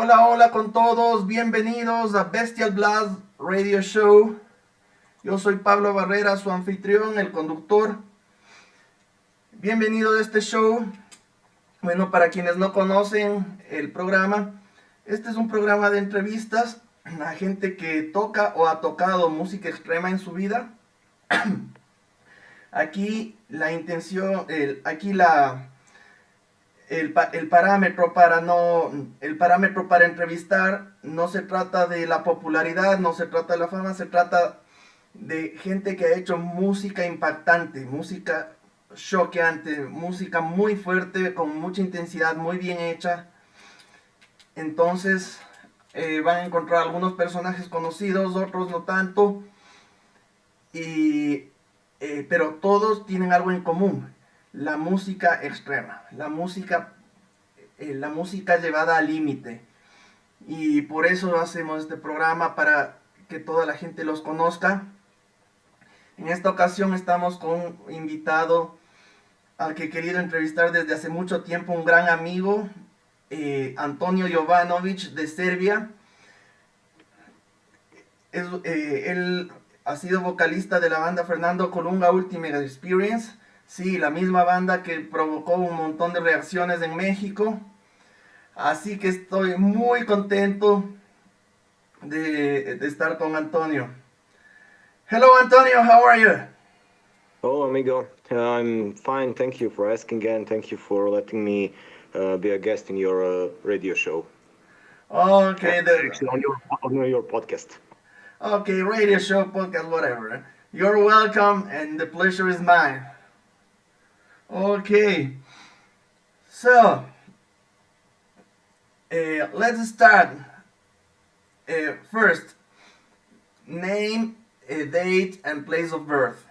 Hola, hola con todos, bienvenidos a Bestial Blast Radio Show. Yo soy Pablo Barrera, su anfitrión, el conductor. Bienvenido a este show. Bueno, para quienes no conocen el programa, este es un programa de entrevistas a gente que toca o ha tocado música extrema en su vida. Aquí la intención, el parámetro para entrevistar no se trata de la popularidad, no se trata de la fama, se trata de gente que ha hecho música impactante, música choqueante, música muy fuerte, con mucha intensidad, muy bien hecha. Entonces van a encontrar algunos personajes conocidos, otros no tanto, pero todos tienen algo en común: la música extrema, la música llevada al límite. Y por eso hacemos este programa, para que toda la gente los conozca. En esta ocasión estamos con un invitado al que he querido entrevistar desde hace mucho tiempo, un gran amigo, Antonio Jovanovic, de Serbia. Él ha sido vocalista de la banda Fernando Colunga Ultimate Experience, sí, la misma banda que provocó un montón de reacciones en México. Así que estoy muy contento de estar con Antonio. Hello, Antonio, how are you? Oh, amigo, I'm fine. Thank you for asking, and thank you for letting me be a guest in your radio show. Okay, Actually, on your podcast. Okay, radio show, podcast, whatever. You're welcome, and the pleasure is mine. Okay, so let's start. First, name, date, and place of birth.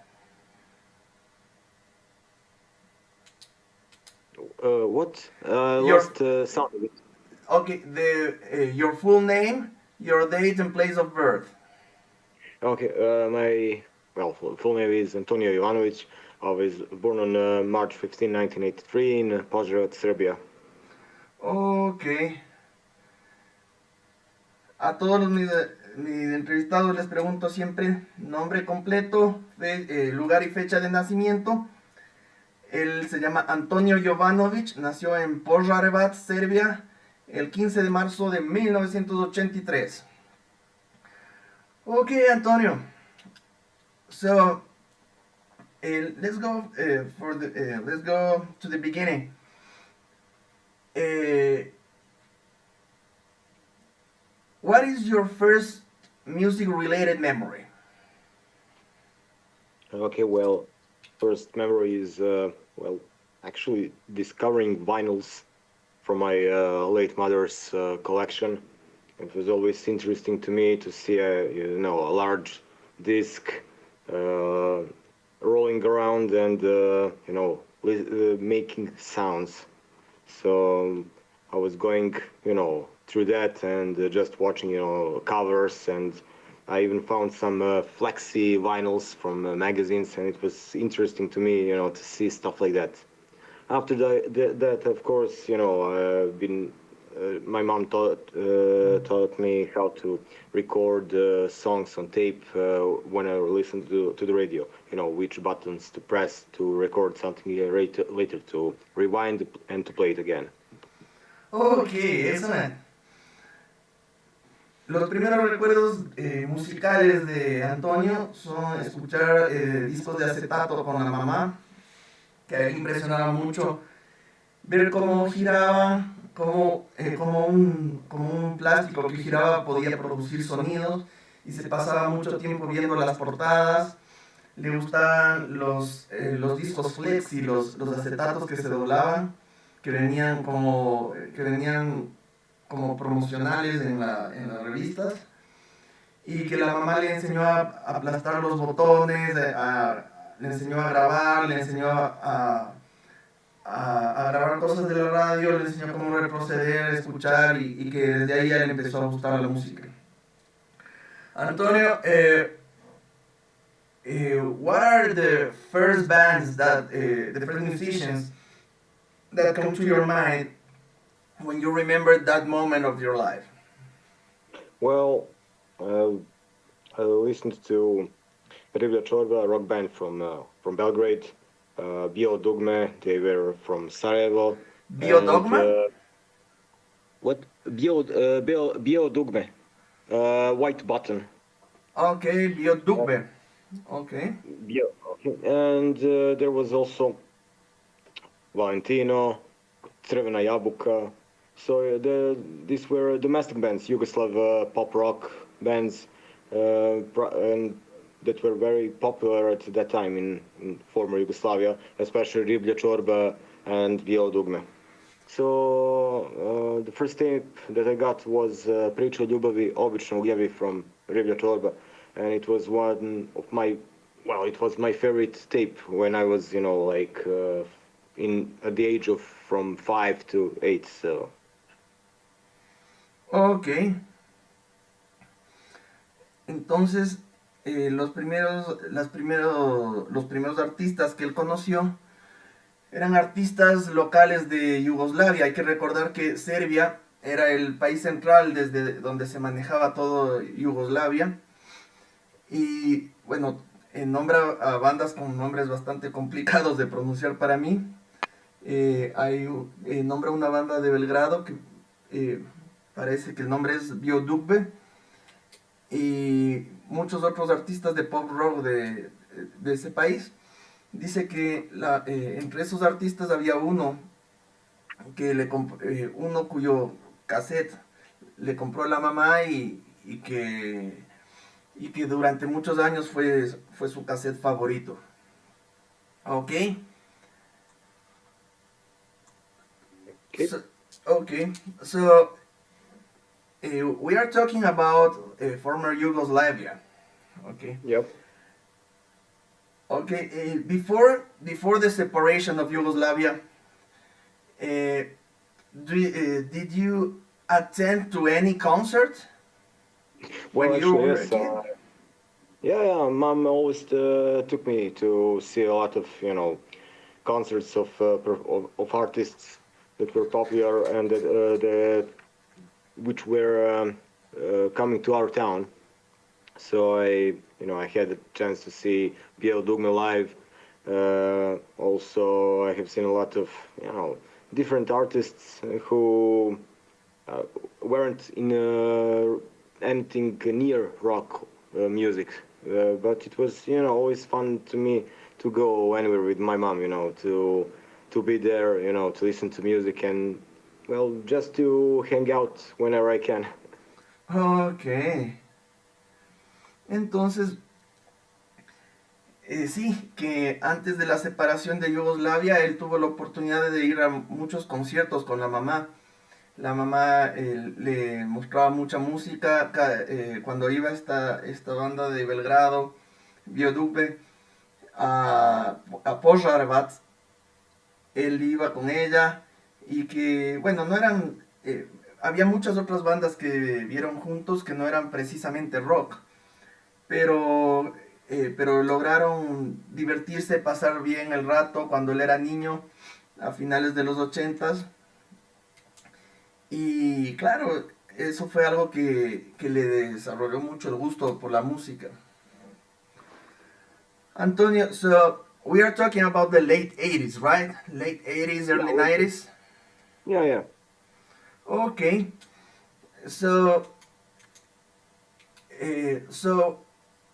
What? Lost sound of it. Okay, your full name, your date, and place of birth. Okay, my full name is Antonio Jovanovic. I was born on March 15, 1983 in Požarevac, Serbia. Okay. A todos mis entrevistados les pregunto siempre nombre completo, lugar y fecha de nacimiento. Él se llama Antonio Jovanovic, nació en Požarevac, Serbia, el 15 de marzo de 1983. Okay, Antonio. So let's go let's go to the beginning. What is your first music-related memory? Okay, well, first memory is actually discovering vinyls from my late mother's collection. It was always interesting to me to see a large disc rolling around and making sounds. So I was going through that and just watching covers, and I even found some flexi vinyls from magazines, and it was interesting to me to see stuff like that. After that, of course, I've been my mom taught me how to record songs on tape when I listened to the radio. Which buttons to press to record something later to rewind and to play it again. Okay, excellent. Los primeros recuerdos musicales de Antonio son escuchar discos de acetato con la mamá, que a él le impresionaba mucho ver cómo giraba, como un plástico que giraba podía producir sonidos, y se pasaba mucho tiempo viendo las portadas. Le gustaban los discos flexi, los acetatos que se doblaban, que venían como promocionales en las revistas, y que la mamá le enseñó a aplastar los botones, le enseñó a grabar, le enseñó a grabar cosas de la radio, le enseñó cómo retroceder, escuchar, y que desde ahí a él le empezó a gustar la música. Antonio, what are the first bands the first musicians that come to your mind when you remember that moment of your life? Well, uh, I listened to Riblja Čorba, a rock band from Belgrade. Bio Dugme, they were from Sarajevo, and Biodogma? what Bio Dugme, White Button. Okay, Biodugbe. Okay. Bio, okay. And there was also Valentino, Crvena Jabuka. So these were domestic bands, Yugoslav pop rock bands, and that were very popular at that time in former Yugoslavia, especially Riblja Čorba and Bio Dugme. So the first tape that I got was Priča o ljubavi običnog ljevi from Riblja Čorba, and it was one of my, well, it was my favorite tape when I was, like at the age of from 5 to 8. So Ok. Entonces, los primeros artistas que él conoció eran artistas locales de Yugoslavia. Hay que recordar que Serbia era el país central desde donde se manejaba todo Yugoslavia. Y bueno, nombra a bandas con nombres bastante complicados de pronunciar para mí. Nombra una banda de Belgrado que parece que el nombre es Biodugbe. Y muchos otros artistas de pop rock de ese país. Dice que entre esos artistas había uno uno cuyo cassette le compró la mamá y que durante muchos años fue su cassette favorito. Ok. okay. So we are talking about former Yugoslavia. Okay. Yep. Okay. Before the separation of Yugoslavia, did you attend to any concert Well, when you actually, were a yes. kid? Yeah. Mom always took me to see a lot of concerts of artists that were popular and which were coming to our town. So I had the chance to see Biel Dugme live. Also, I have seen a lot of different artists who weren't in anything near rock music, but it was always fun to me to go anywhere with my mom, to be there, to listen to music and well, just to hang out whenever I can. Ok. Entonces, sí, que antes de la separación de Yugoslavia, él tuvo la oportunidad de ir a muchos conciertos con la mamá. La mamá le mostraba mucha música. Cuando iba esta banda de Belgrado, Biodupe, a Požarevac, él iba con ella y que, bueno, no eran... había muchas otras bandas que vieron juntos que no eran precisamente rock, pero lograron divertirse, pasar bien el rato cuando él era niño, a finales de los 80s. Y claro, eso fue algo que le desarrolló mucho el gusto por la música. Antonio, so we are talking about the late 80s, right? Late 80s, early 90s? Yeah. Okay. So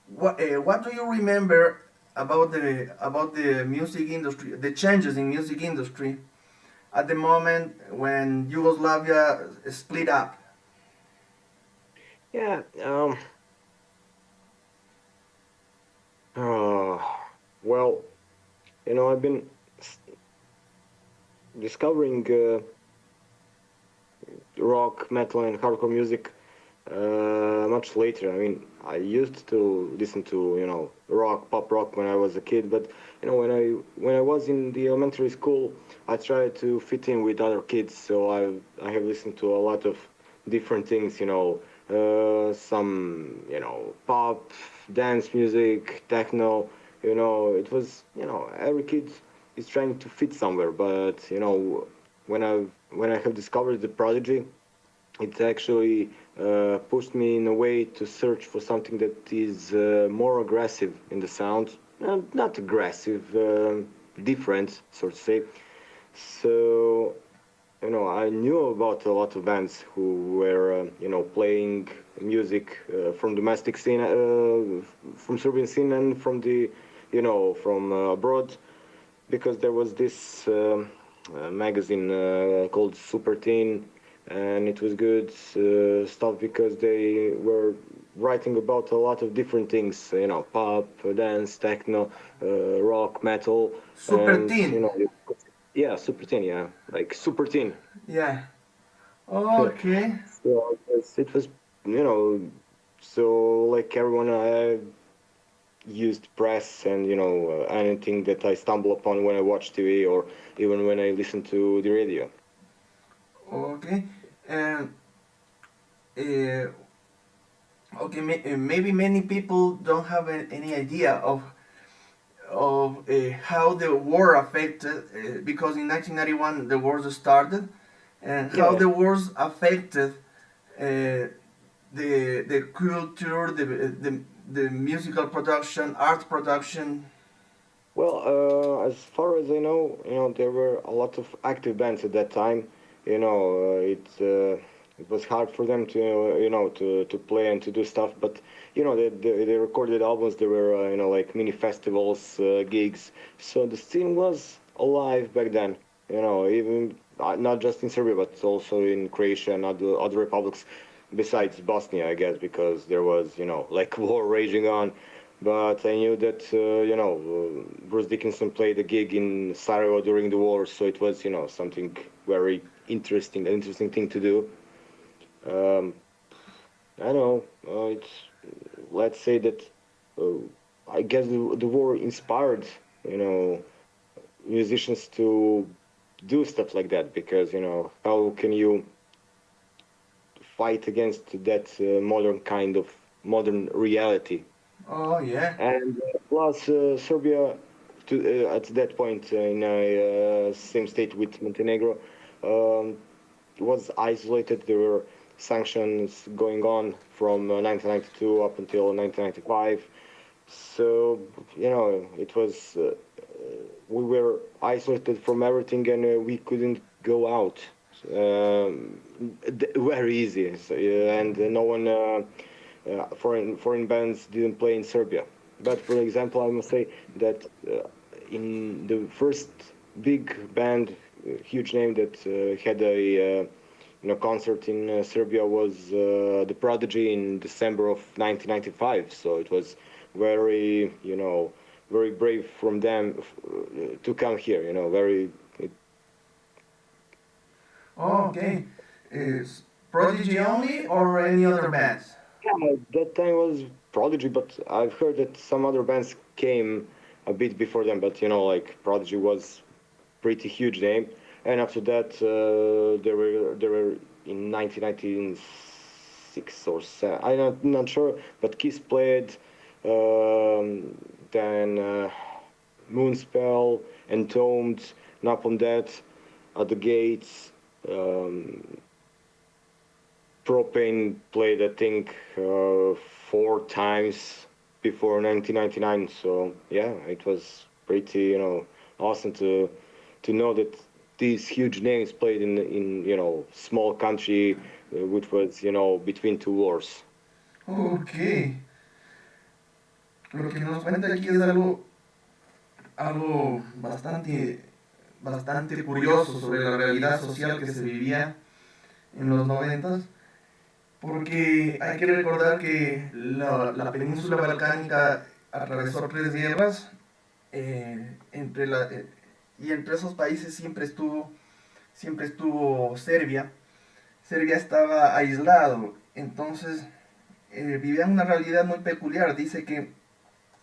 what do you remember about the music industry, the changes in music industry at the moment when Yugoslavia split up? Yeah. Well, I've been discovering rock, metal, and hardcore music much later. I mean, I used to listen to rock, pop rock when I was a kid, but when I was in the elementary school, I tried to fit in with other kids, so I have listened to a lot of different things. Some pop, dance music, techno. It was every kid is trying to fit somewhere, but when when I have discovered the Prodigy, it actually pushed me in a way to search for something that is more aggressive in the sound. Not aggressive, different, so to say. So, I knew about a lot of bands who were, playing music from domestic scene, from Serbian scene, and from the, from abroad, because there was this magazine called Super Teen, and it was good stuff because they were writing about a lot of different things, pop, dance, techno, rock, metal, Super and Teen. yeah, Super Teen, yeah, like Super Teen. Yeah. Okay. So it was, so like everyone, I used press and anything that I stumble upon when I watch TV or even when I listen to the radio. Okay. And uh, okay, maybe many people don't have any idea of how the war affected, because in 1991 the war started, and how Yeah. the wars affected the culture, the musical production, art production. Well, as far as I know, there were a lot of active bands at that time. It was hard for them to, to play and to do stuff. But they recorded albums. There were, like mini festivals, gigs. So the scene was alive back then. Even not just in Serbia, but also in Croatia and other republics, besides Bosnia, I guess, because there was, like war raging on. But I knew that, Bruce Dickinson played a gig in Sarajevo during the war, so it was, something very interesting, an interesting thing to do. Um, I don't know. Let's say that, uh, I guess the war inspired, you know, musicians to do stuff like that because, how can you fight against that modern kind of modern reality? Oh yeah. And plus, Serbia, at that point in a same state with Montenegro, um, was isolated. There were sanctions going on from 1992 up until 1995. So, it was, we were isolated from everything and we couldn't go out very easy. So, and no one, foreign bands didn't play in Serbia. But for example, I must say that in the first big band, huge name that had a concert in Serbia was the Prodigy in December of 1995. So it was very very brave from them to come here. Very. Oh, okay. Is Prodigy only or any other bands? Yeah, that time was Prodigy, but I've heard that some other bands came a bit before them. But like Prodigy was pretty huge name, and after that there were in 1996 or 7. I'm not sure, but Kiss played, then Moonspell, Entombed, Napalm Death, At the Gates. Propane played, I think, 4 times before 1999. So yeah, it was pretty, awesome to know that these huge names played in small country, which was between two wars. Ok. Lo que nos cuenta aquí es algo bastante curioso sobre la realidad social que se vivía en los noventas, porque hay que recordar que la península balcánica atravesó 3 guerras, entre y entre esos países siempre estuvo Serbia. Serbia estaba aislado, entonces vivían una realidad muy peculiar. Dice que,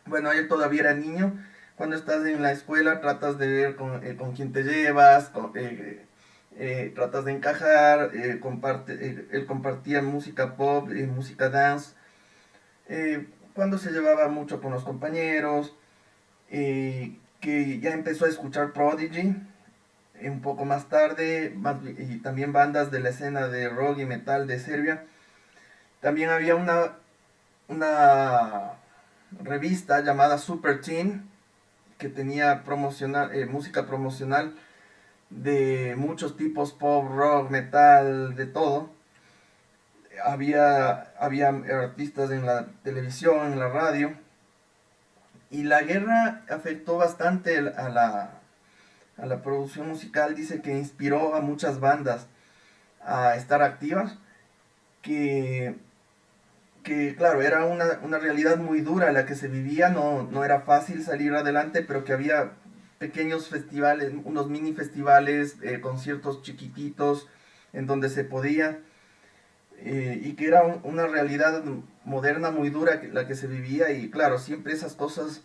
bueno, él todavía era niño. Cuando estás en la escuela tratas de ver con quién te llevas, tratas de encajar, él compartía música pop, música dance, cuando se llevaba mucho con los compañeros, que ya empezó a escuchar Prodigy, un poco más tarde, y también bandas de la escena de rock y metal de Serbia. También había una revista llamada Super Teen que tenía música promocional de muchos tipos, pop, rock, metal, de todo. Había artistas en la televisión, en la radio, y la guerra afectó bastante a la producción musical. Dice que inspiró a muchas bandas a estar activas, que, que claro, era una realidad muy dura la que se vivía, no era fácil salir adelante, pero que había pequeños festivales, unos mini festivales, conciertos chiquititos en donde se podía, y que era una realidad moderna muy dura la que se vivía. Y claro, siempre esas cosas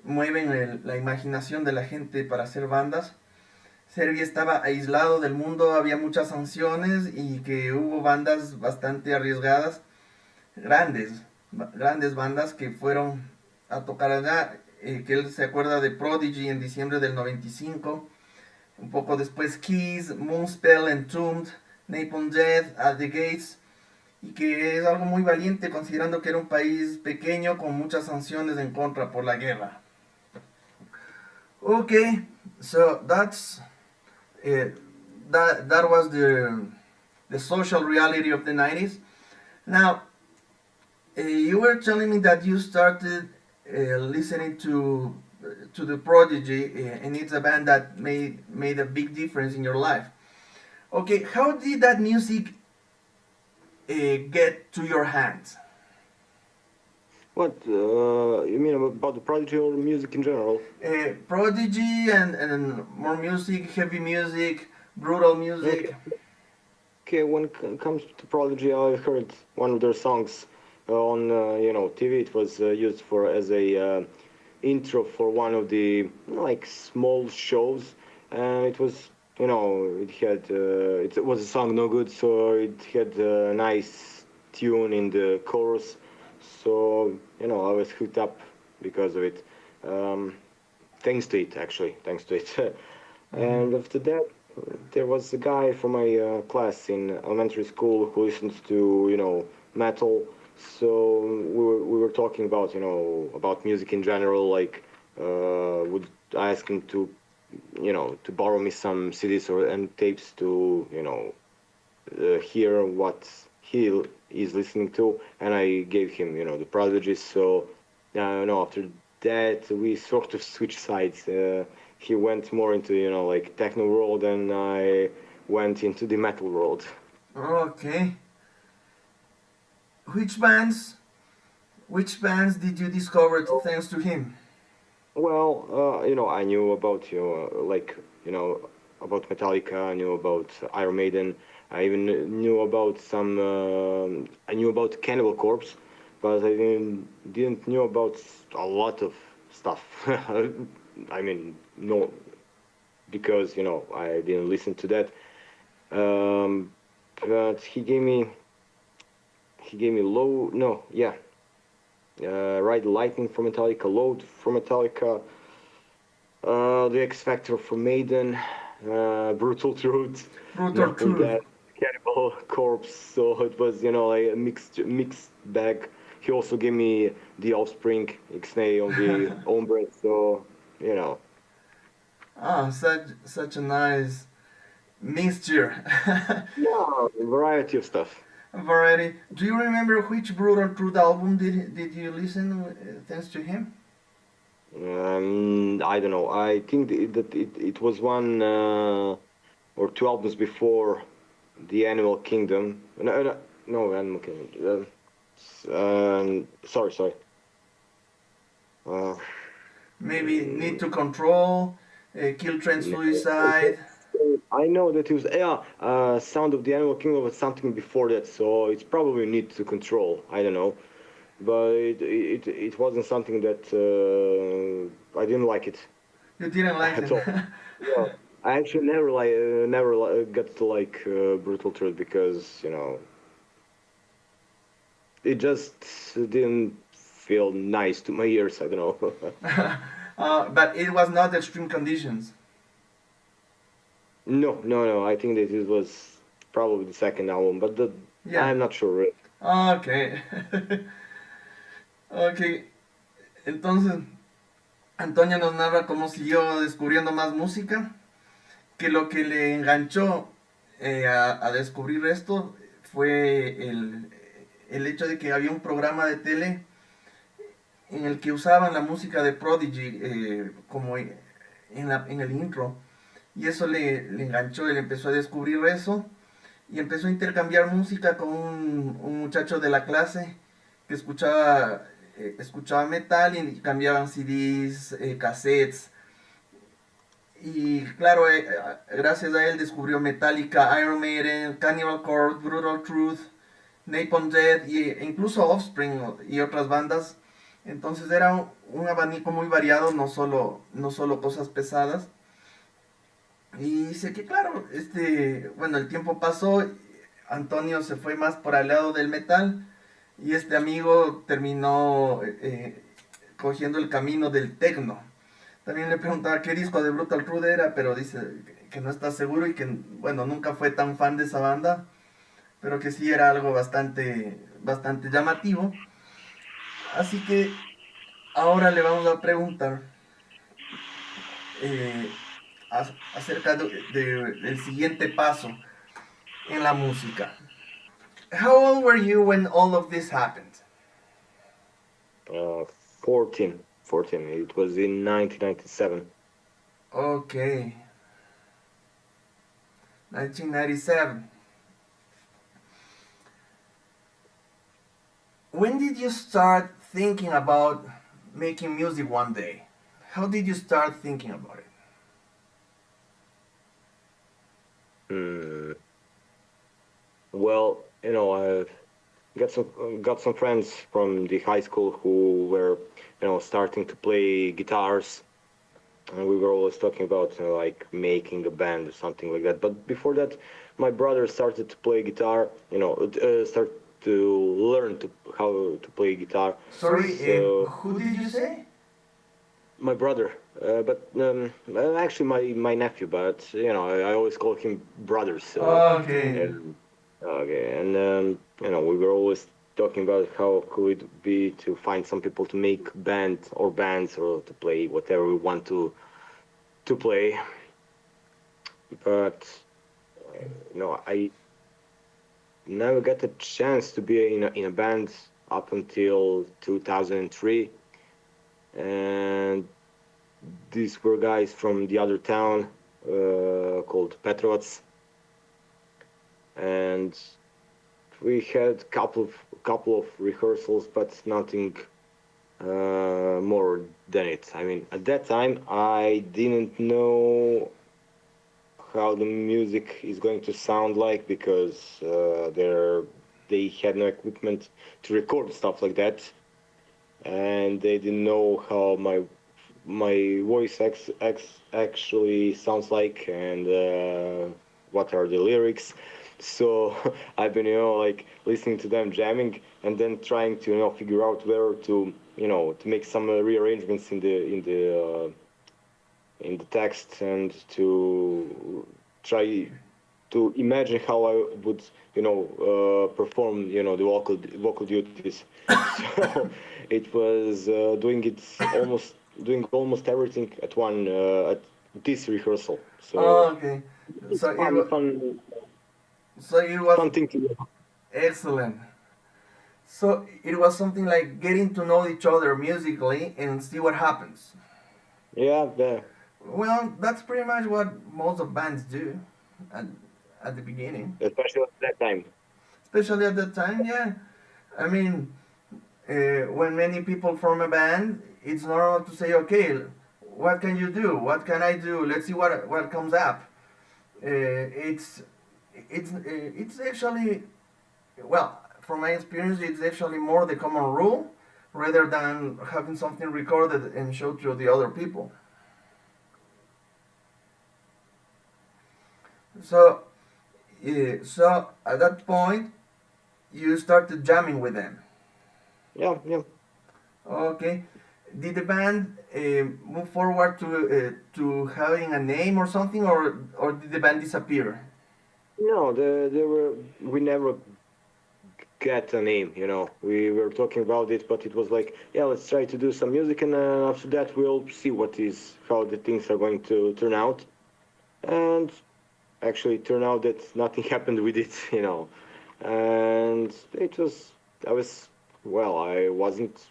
mueven la imaginación de la gente para hacer bandas. Serbia estaba aislado del mundo, había muchas sanciones y que hubo bandas bastante arriesgadas, grandes bandas que fueron a tocar allá, que él se acuerda de Prodigy en diciembre del 95, un poco después Kiss, Moonspell, Entombed, Napalm Death, At the Gates, y que es algo muy valiente considerando que era un país pequeño con muchas sanciones en contra por la guerra. Okay, so uh, that was the social reality of the 90s. Now, you were telling me that you started listening to the Prodigy, and it's a band that made a big difference in your life. Okay, how did that music get to your hands? What you mean about the Prodigy or music in general? Prodigy and more music, heavy music, brutal music. Okay, when it comes to Prodigy, I heard one of their songs on TV. It was used for as a intro for one of the like small shows, and it was it was a song no good, so it had a nice tune in the chorus. So I was hooked up because of it. Thanks to it, actually, thanks to it. And after that, there was a guy from my class in elementary school who listens to metal. So we were talking about about music in general. Like would ask him to to borrow me some CDs and tapes to hear what he is listening to, and I gave him the Prodigy. So after that we sort of switched sides. He went more into like techno world, and I went into the metal world. Okay. Which bands did you discover thanks to him? Well, I knew about about Metallica. I knew about Iron Maiden. I even knew about some. I knew about Cannibal Corpse, but I didn't knew about a lot of stuff. I mean, no, because I didn't listen to that. But he gave me Ride Lightning from Metallica, Load from Metallica, The X Factor from Maiden, Brutal Truth, Brutal Cannibal Corpse. So it was like a mixed bag. He also gave me The Offspring, Ixnay on the Ombre. So Ah, such a nice mixture. yeah, a variety of stuff. Variety. Do you remember which Brutal Truth album did you listen thanks to him? I don't know. I think that it was one or two albums before the Animal Kingdom. No, Animal Kingdom. Sorry. Maybe Need to Control, Kill Train Suicide. I know that it was Sound of the Animal Kingdom was something before that, so it's probably Need to Control. I don't know, but it wasn't something that I didn't like it. You didn't like at it? all. Yeah, I actually never got to like Brutal Truth because it just didn't feel nice to my ears. I don't know. But it was not Extreme Conditions. No. I think that it was probably the second album, but Yeah. I'm not sure. Ok. Ok. Entonces, Antonio nos narra cómo siguió descubriendo más música, que lo que le enganchó a descubrir esto fue el hecho de que había un programa de tele en el que usaban la música de Prodigy como en el intro. Y eso le enganchó, él empezó a descubrir eso y empezó a intercambiar música con un muchacho de la clase que escuchaba metal y cambiaban CDs, cassettes. Y claro, gracias a él descubrió Metallica, Iron Maiden, Cannibal Corpse, Brutal Truth, Napalm Death e incluso Offspring y otras bandas. Entonces era un abanico muy variado, no solo cosas pesadas. Y dice que claro, bueno, el tiempo pasó, Antonio se fue más por el lado del metal y este amigo terminó cogiendo el camino del techno. También le preguntaba qué disco de Brutal Truth era, pero dice que no está seguro y que, bueno, nunca fue tan fan de esa banda, pero que sí era algo bastante llamativo. Así que ahora le vamos a preguntar eh, acerca del siguiente paso en la música. How old were you when all of this happened? Uh, 14. It was in 1997. Okay, 1997. When did you start thinking about making music one day? How did you start thinking about it? Mm, well, I've got some friends from the high school who were, starting to play guitars, and we were always talking about like making a band or something like that. But before that, my brother started to play guitar. Start to learn how to play guitar. Sorry, So who did you say? my brother, but actually my nephew. But I always call him brother. So Okay. and okay, and we were always talking about how could it be to find some people to make bands or to play whatever we want to play. But I never got a chance to be in a band up until 2003, and these were guys from the other town called Petrovac, and we had couple of rehearsals, but nothing more than it. I mean, at that time, I didn't know how the music is going to sound like because they had no equipment to record stuff like that, and they didn't know how my voice actually sounds like and what are the lyrics. So I've been like listening to them jamming and then trying to figure out where to make some rearrangements in the text and to try to imagine how I would perform the vocal duties. So it was doing almost everything at this rehearsal. So Okay. it's So it was. fun So it was fun thing to do. excellent. So it was something like getting to know each other musically and see what happens. Yeah, Well, that's pretty much what most of bands do at, at the beginning. especially at that time. Especially at that time, yeah. I mean, when many people form a band, it's normal to say, okay, what can you do? What can I do? Let's see what comes up. It's actually, well, from my experience, it's actually more the common rule rather than having something recorded and show to the other people. So, so at that point, you started jamming with them. Yeah. Okay. did the band move forward to having a name or something, or did the band disappear? No, we never get a name, you know. We were talking about it, but it was like, yeah, let's try to do some music, and after that we'll see how the things are going to turn out. And actually, it turned out that nothing happened with it, you know. And I wasn't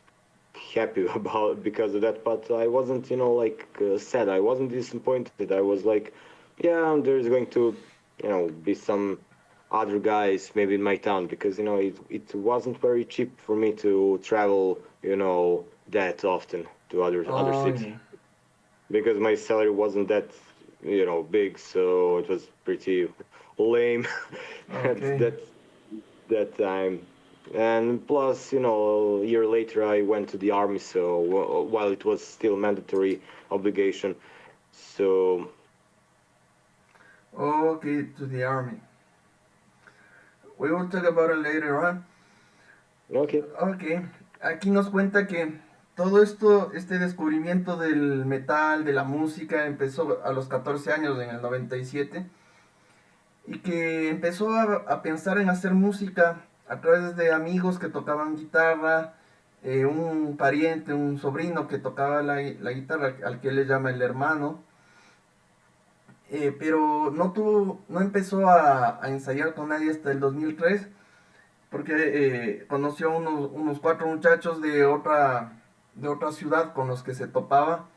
happy about because of that, but I wasn't, sad. I wasn't disappointed. I was like, yeah, there's going to, be some other guys maybe in my town because it wasn't very cheap for me to travel, that often to other Oh cities yeah. because my salary wasn't that, big, so it was pretty lame at Okay. that time. And plus, a year later, I went to the army. So while it was still mandatory obligation, so Okay, to the army. We will talk about it later on. okay. Ok, aquí nos cuenta que todo esto, este descubrimiento del metal, de la música, empezó a los 14 años, en el 97, y que empezó a pensar en hacer música a través de amigos que tocaban guitarra, un pariente, un sobrino que tocaba la guitarra, al que él le llama el hermano, pero no empezó a ensayar con nadie hasta el 2003 porque conoció unos cuatro muchachos de otra ciudad con los que se topaba.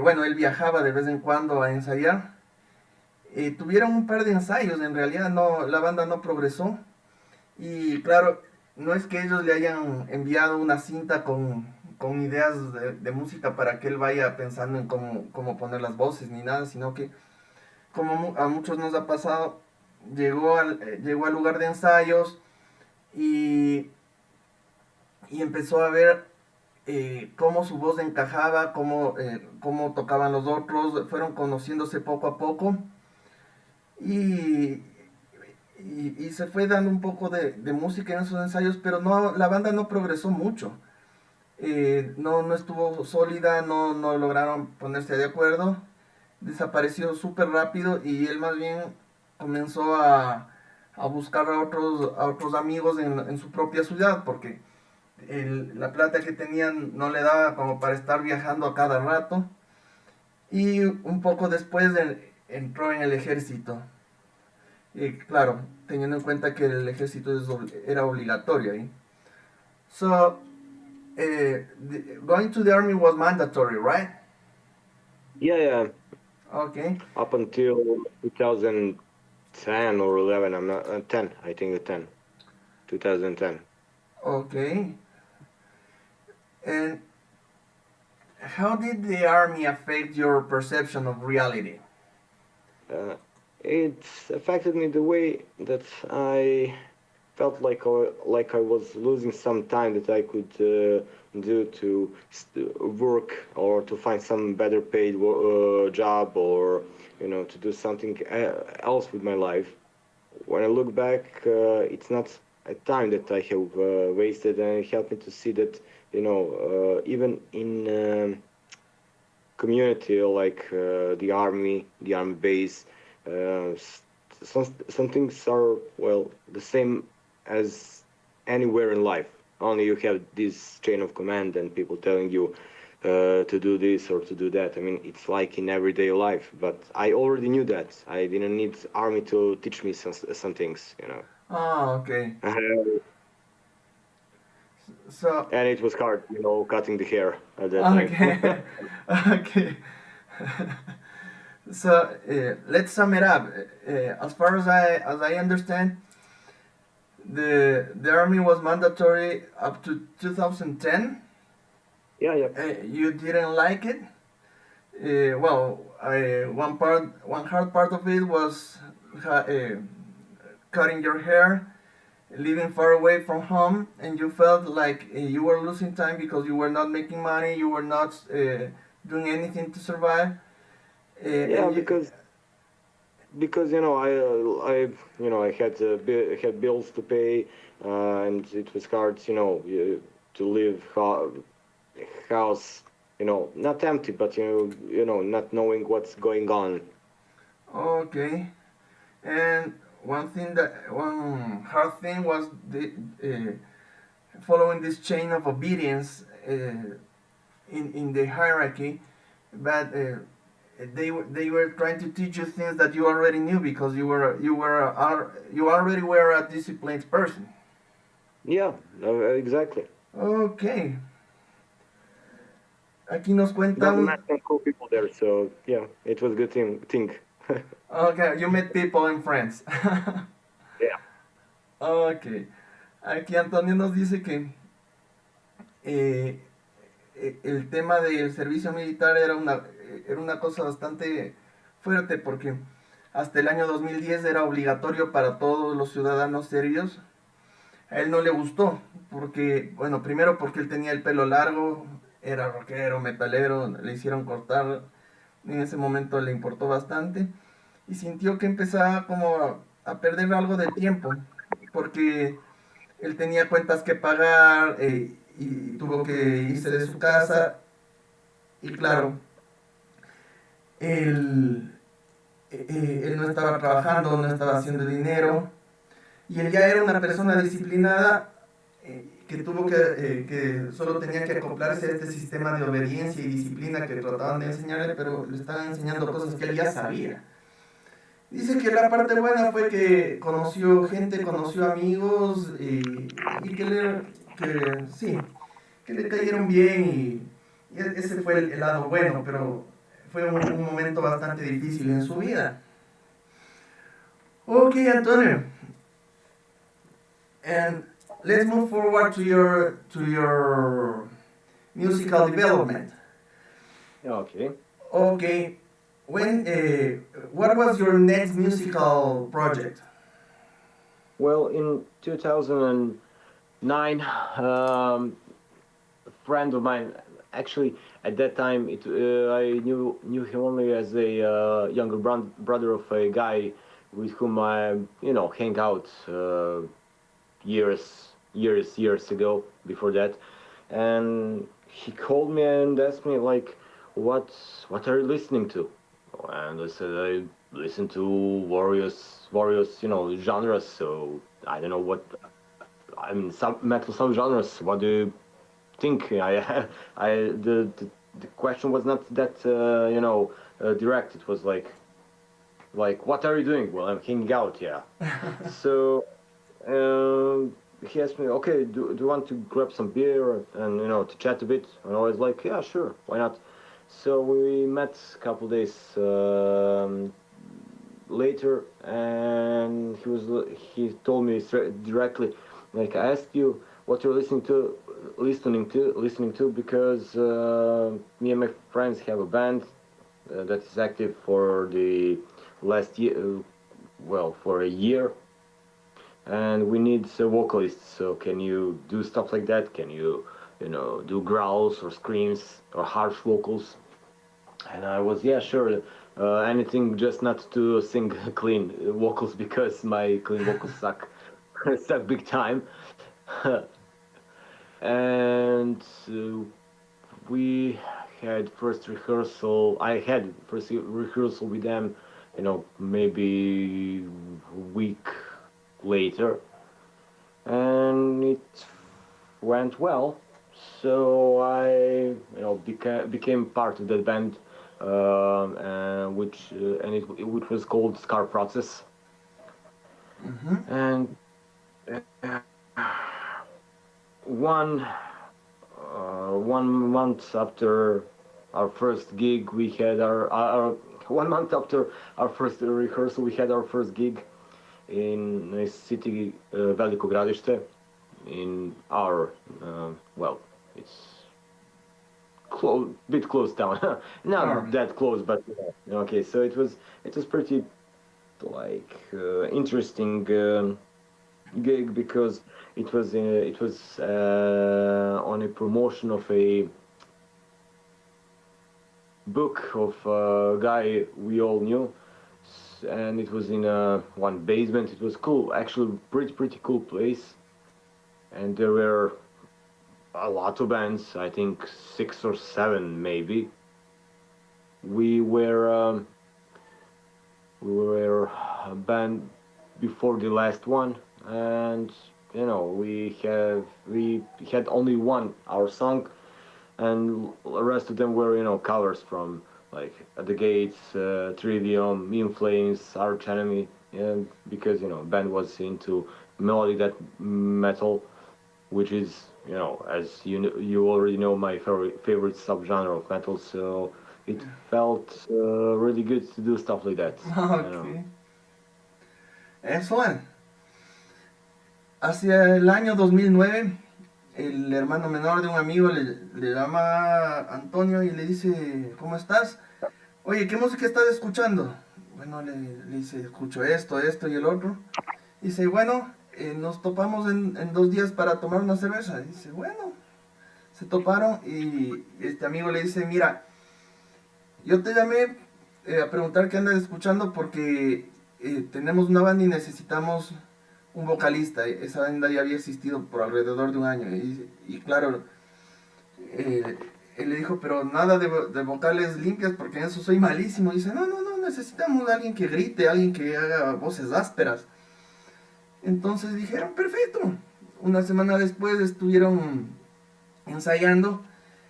Bueno, él viajaba de vez en cuando a ensayar. Tuvieron un par de ensayos, en realidad la banda no progresó. Y claro, no es que ellos le hayan enviado una cinta con ideas de música para que él vaya pensando en cómo poner las voces ni nada, sino que como a muchos nos ha pasado, llegó al lugar de ensayos y, y empezó a ver cómo su voz encajaba, cómo tocaban los otros, fueron conociéndose poco a poco y, y se fue dando un poco de música en esos ensayos, pero la banda no progresó mucho. No estuvo sólida, no lograron ponerse de acuerdo, desapareció súper rápido y él más bien comenzó a buscar a otros amigos en su propia ciudad, porque la plata que tenían no le daba como para estar viajando a cada rato. Y un poco después entró en el ejército. Y claro, teniendo en cuenta que el ejército era obligatorio. ¿Eh? So, going to the army was mandatory, right? Yeah, yeah. Okay. Up until 2010 or 11, I'm not 10. I think the 10, 2010. Okay. And how did the army affect your perception of reality? Uh, it affected me the way that I felt like I was losing some time that I could do to work or to find some better paid job or to do something else with my life. When I look back, it's not a time that I have wasted, and it helped me to see that even in community like the army base. Some things are the same as anywhere in life. Only you have this chain of command and people telling you to do this or to do that. I mean, it's like in everyday life. But I already knew that. I didn't need army to teach me some things. Oh, okay. So, And it was hard, cutting the hair at that time. okay. Okay. So, let's sum it up. As far as I understand, the army was mandatory up to 2010. Yeah, yeah. You didn't like it. One hard part of it was cutting your hair, living far away from home, and you felt like you were losing time because you were not making money, you were not doing anything to survive. Yeah, because I had bills to pay, and it was hard, to live house, not empty, but not knowing what's going on. Okay. And one hard thing was the following this chain of obedience in the hierarchy, but they were trying to teach you things that you already knew because you already were a disciplined person. Yeah, exactly. Okay. Aquí nos cuenta Met some cool people there, so yeah, it was a good thing. Okay, you met people and friends. Yeah. Ok. Aquí Antonio nos dice que eh, el tema del servicio militar era una cosa bastante fuerte porque hasta el año 2010 era obligatorio para todos los ciudadanos serbios. A él no le gustó porque, bueno, primero porque él tenía el pelo largo, era rockero, metalero, le hicieron cortar, en ese momento le importó bastante y sintió que empezaba como a perder algo de tiempo porque él tenía cuentas que pagar y tuvo que irse de su casa y claro, él, él no estaba trabajando, no estaba haciendo dinero y él ya era una persona disciplinada que tuvo que solo tenía que acoplarse a este sistema de obediencia y disciplina que trataban de enseñarle, pero le estaban enseñando cosas que él ya sabía. Dice que la parte buena fue que conoció gente, conoció amigos y sí, que le cayeron bien y ese fue el lado bueno, pero fue un momento bastante difícil en su vida. Ok, Antonio. And let's move forward to your musical development. Okay. Okay. When what was your next musical project? Well, in 2009, a friend of mine, actually at that time, I knew him only as a younger brother of a guy with whom I hang out years ago before that, and he called me and asked me like, what are you listening to? And I said I listen to various genres. So I don't know what, I mean, some metal subgenres. What do you think? The question was not that direct. It was like what are you doing? Well, I'm hanging out. Yeah. So he asked me, okay, do you want to grab some beer and to chat a bit? And I was like, yeah, sure, why not? So we met a couple days later, and he told me directly, like, I asked you what you're listening to because me and my friends have a band that is active for the last year, well, for a year, and we need a vocalist. So can you do stuff like that? Can you do growls or screams or harsh vocals? And I was, yeah, sure, anything just not to sing clean vocals because my clean vocals suck, suck big time. And we had first rehearsal. I had first rehearsal with them, maybe a week later, and it went well. So I, became part of that band, which was called Scar Process. Mm-hmm. And one month after our first gig, we had our 1 month after our first rehearsal, we had our first gig in a city, Veliko Gradište, in our well, it's bit close down, not that close, but okay. So it was pretty like interesting gig because it was on a promotion of a book of a guy we all knew, and it was in one basement. It was cool, actually, pretty cool place, and there were a lot of bands, I think 6 or 7 maybe. We were a band before the last one, and we had only one our song, and the rest of them were covers from like At the Gates, Trivium, In Flames, Arch Enemy, and because band was into melodic death metal, which is as you already know, my favorite subgenre of metal, so it felt really good to do stuff like that. Ok. Excellent. Hacia el año 2009, el hermano menor de un amigo le llama a Antonio y le dice, ¿cómo estás? Oye, ¿qué música estás escuchando? Bueno, le dice, escucho esto, esto y el otro. Dice, bueno, nos topamos en 2 días para tomar una cerveza. Dice, bueno, se toparon y este amigo le dice, mira, yo te llamé a preguntar qué andas escuchando porque tenemos una banda y necesitamos un vocalista. Esa banda ya había existido por alrededor de un año. Y claro, él le dijo, pero nada de vocales limpias porque en eso soy malísimo. Dice, no, no, no, necesitamos a alguien que grite, alguien que haga voces ásperas. Entonces dijeron, perfecto. Una semana después estuvieron ensayando.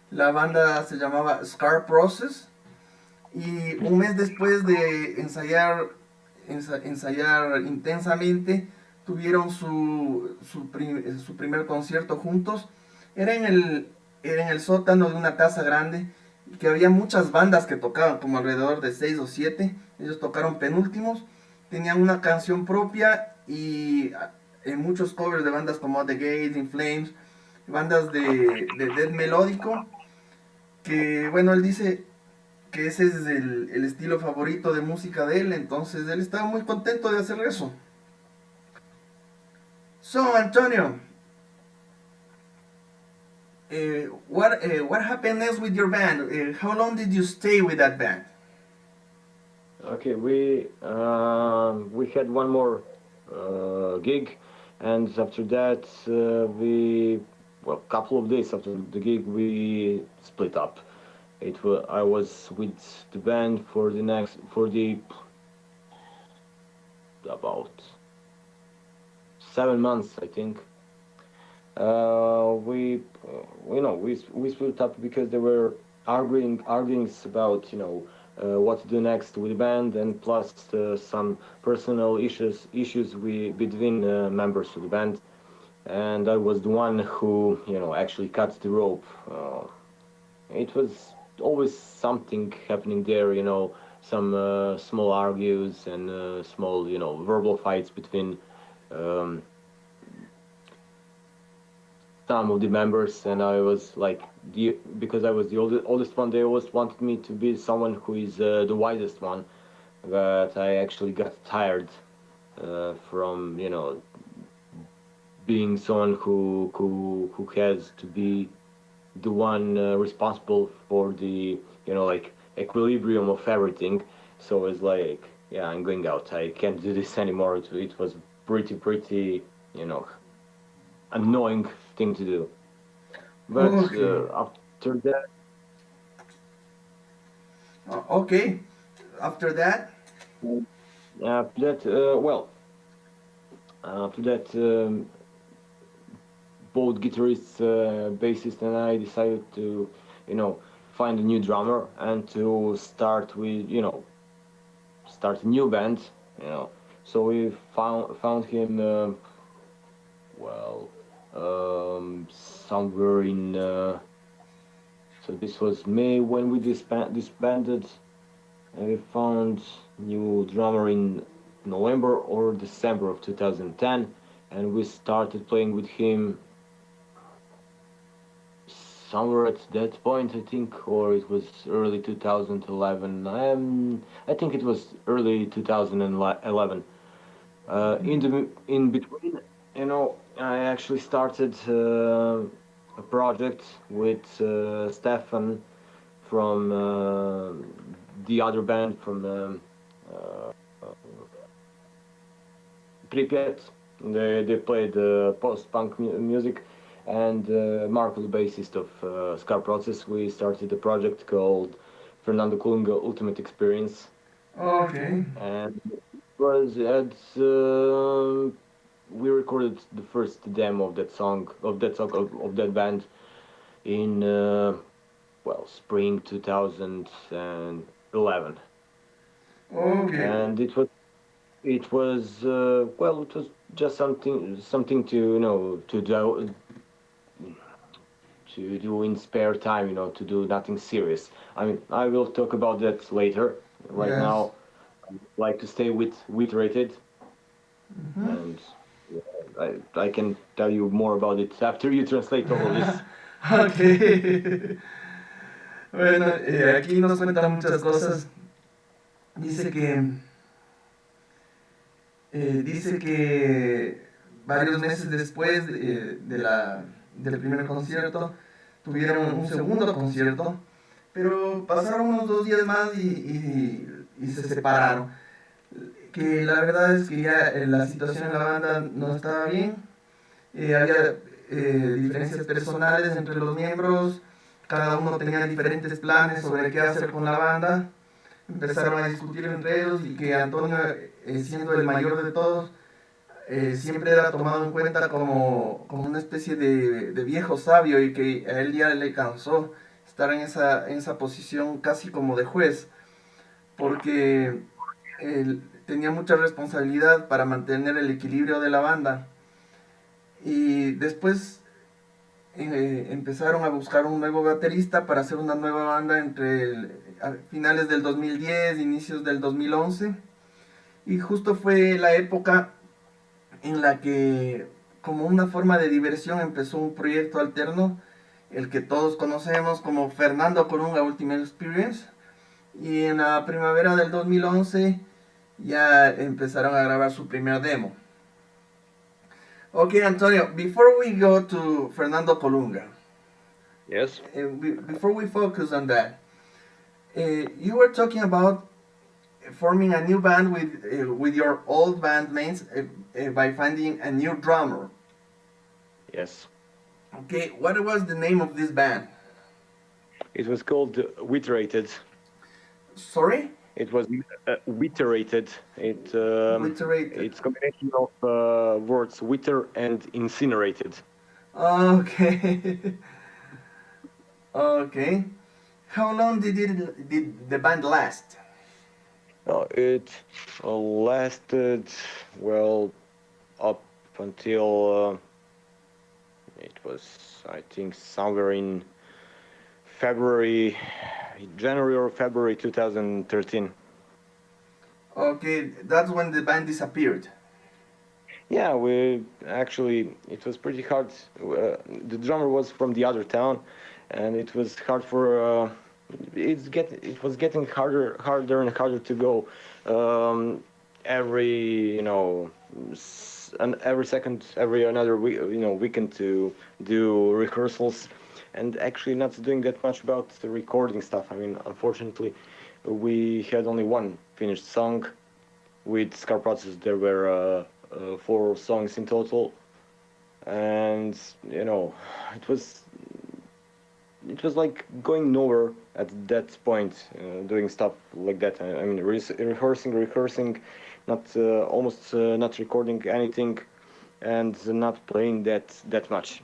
La banda se llamaba Scar Process. Y un mes después de ensayar intensamente, tuvieron su primer concierto juntos. Era en el sótano de una casa grande, que había muchas bandas que tocaban, como alrededor de 6 o 7. Ellos tocaron penúltimos, tenían una canción propia y muchos covers de bandas como The Gates, In Flames, bandas de death melódico, que bueno, él dice que ese es el estilo favorito de música de él, entonces él estaba muy contento de hacer eso. So, Antonio, what happened next with your band? How long did you stay with that band? Okay, we had one more gig, and after that a couple of days after the gig we split up. I was with the band for about 7 months, I think. We split up because there were arguings about what to do next with the band, and plus some personal issues between members of the band, and I was the one who actually cut the rope. It was always something happening there, some small argues and small verbal fights between some of the members, and I was like, because I was the oldest one, they always wanted me to be someone who is the wisest one, but I actually got tired from being someone who has to be the one responsible for the like equilibrium of everything. So it's like, yeah, I'm going out, I can't do this anymore. It was pretty annoying thing to do. But after that, Okay, after that, after that, both guitarists, bassist, and I decided to, find a new drummer and to start start a new band, So we found him, somewhere in. So this was May when we disbanded. And we found new drummer in November or December of 2010, and we started playing with him somewhere at that point, I think, or it was early 2011. I think it was early 2011. In between, I actually started a project with Stefan from the other band from Pripyat. They played post-punk music, and Marco, the bassist of Scar Process, we started a project called Fernando Colunga Ultimate Experience. Okay. And we recorded the first demo of that song of that band in spring 2011. Okay. And it was just something to do in spare time, to do nothing serious. I mean, I will talk about that later. Right Yes. now, I like to stay with rated, and I can tell you more about it after you translate all of this. Ok. Bueno, aquí nos cuenta muchas cosas. Dice que varios meses después del primer concierto tuvieron un segundo concierto, pero pasaron unos 2 días más y se separaron. Que la verdad es que ya la situación en la banda no estaba bien, había diferencias personales entre los miembros, cada uno tenía diferentes planes sobre qué hacer con la banda, empezaron a discutir entre ellos y que Antonio, siendo el mayor de todos, siempre era tomado en cuenta como una especie de viejo sabio y que a él ya le cansó estar en esa posición casi como de juez, porque él tenía mucha responsabilidad para mantener el equilibrio de la banda. Y después empezaron a buscar un nuevo baterista para hacer una nueva banda a finales del 2010, inicios del 2011. Y justo fue la época en la que, como una forma de diversión, empezó un proyecto alterno, el que todos conocemos como Fernando Colunga Ultimate Experience. Y en la primavera del 2011 ya empezaron a grabar su primer demo. Okay, Antonio, before we go to Fernando Colunga, Yes. Before we focus on that, you were talking about forming a new band with your old bandmates by finding a new drummer. Yes. Okay, what was the name of this band? It was called Witerated. Sorry? It was Witerated. Witerated. It's a combination of words wither and incinerated. Okay. Okay. How long did the band last? It lasted, well, up until it was, I think, somewhere in January or February 2013. Okay, that's when the band disappeared. Yeah, it was pretty hard. The drummer was from the other town, and it was hard for. It was getting harder and harder to go. Every another weekend to do rehearsals, and actually not doing that much about the recording stuff. I mean, unfortunately, we had only one finished song. With Scar Process, there were 4 songs in total, and it was like going nowhere at that point, doing stuff like that. I mean, rehearsing, not almost not recording anything, and not playing that much.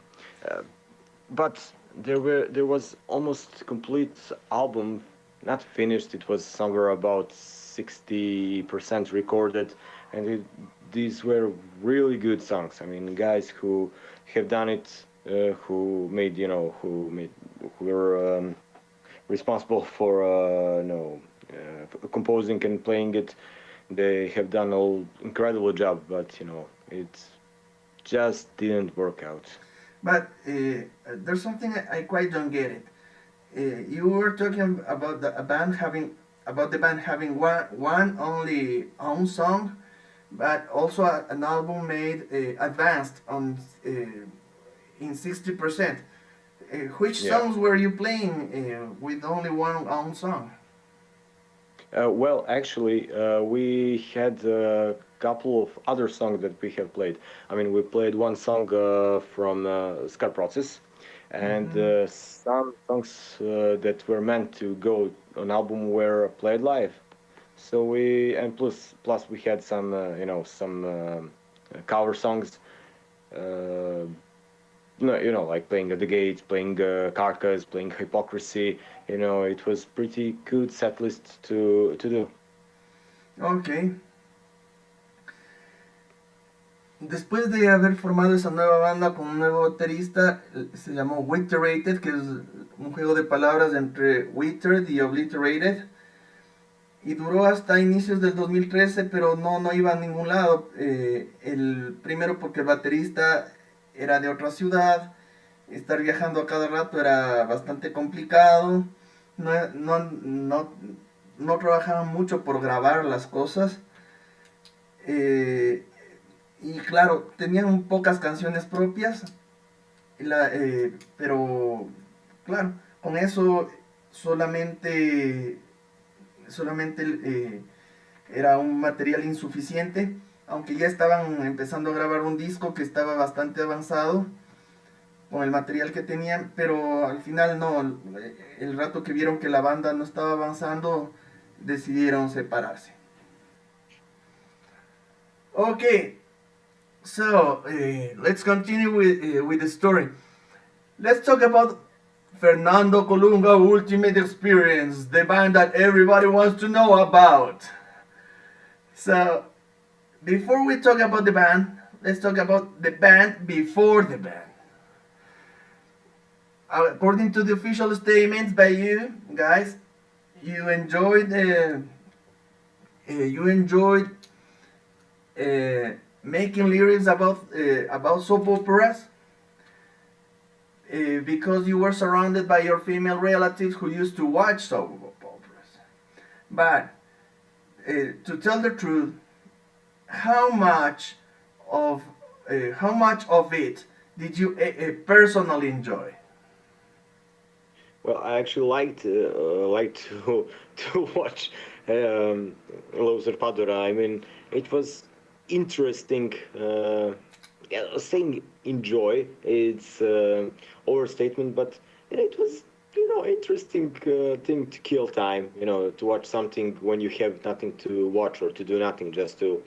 But there was almost complete album not finished. It was somewhere about 60% recorded, and these were really good songs. I mean, guys who have done it, who were responsible for composing and playing it. They have done an incredible job, but it just didn't work out. But there's something I quite don't get it. You were talking about the band having one only own song, but also an album made advanced on in 60%. Which songs were you playing with only one own song? Well, actually, we had a couple of other songs that we have played. I mean, we played one song from Scar Process, and some songs that were meant to go on album were played live. So plus we had some some cover songs. Like playing at the Gates, playing Carcass, playing Hypocrisy. It was pretty good set list to do. Ok. Después de haber formado esa nueva banda con un nuevo baterista, se llamó Witerated, que es un juego de palabras entre Withered y Obliterated. Y duró hasta inicios del 2013, pero no iba a ningún lado. El primero porque el baterista era de otra ciudad, estar viajando a cada rato era bastante complicado, no trabajaban mucho por grabar las cosas, y claro, tenían pocas canciones propias, pero claro, con eso solamente era un material insuficiente, aunque ya estaban empezando a grabar un disco que estaba bastante avanzado con el material que tenían, pero al final no, el rato que vieron que la banda no estaba avanzando, decidieron separarse. Okay, so let's continue with the story. Let's talk about Fernando Colunga Ultimate Experience, the band that everybody wants to know about. So, before we talk about the band, let's talk about the band before the band. According to the official statements by you guys, you enjoyed making lyrics about soap operas because you were surrounded by your female relatives who used to watch soap operas. But to tell the truth, how much of it did you personally enjoy? Well, I actually like to watch Usurpadora. I mean, it was interesting. Saying enjoy, it's overstatement, but it was interesting thing to kill time. To watch something when you have nothing to watch or to do nothing, just to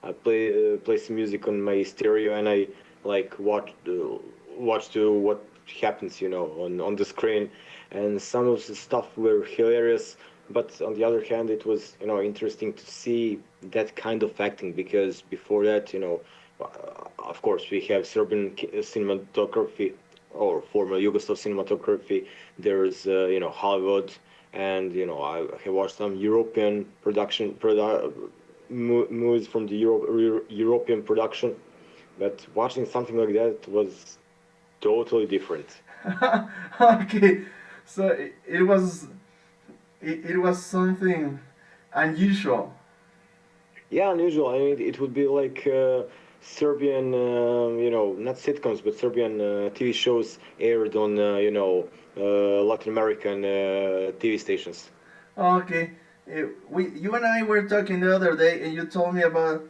I play some music on my stereo and I like watch to what happens on the screen, and some of the stuff were hilarious, but on the other hand it was interesting to see that kind of acting, because before that of course we have Serbian cinematography or former Yugoslav cinematography. There's Hollywood, and I have watched some European movies from the European production, but watching something like that was totally different. Okay, so it was something unusual. Yeah, unusual. I mean, it would be like Serbian, not sitcoms, but Serbian TV shows aired on, Latin American TV stations. Okay, you and I were talking the other day, and you told me about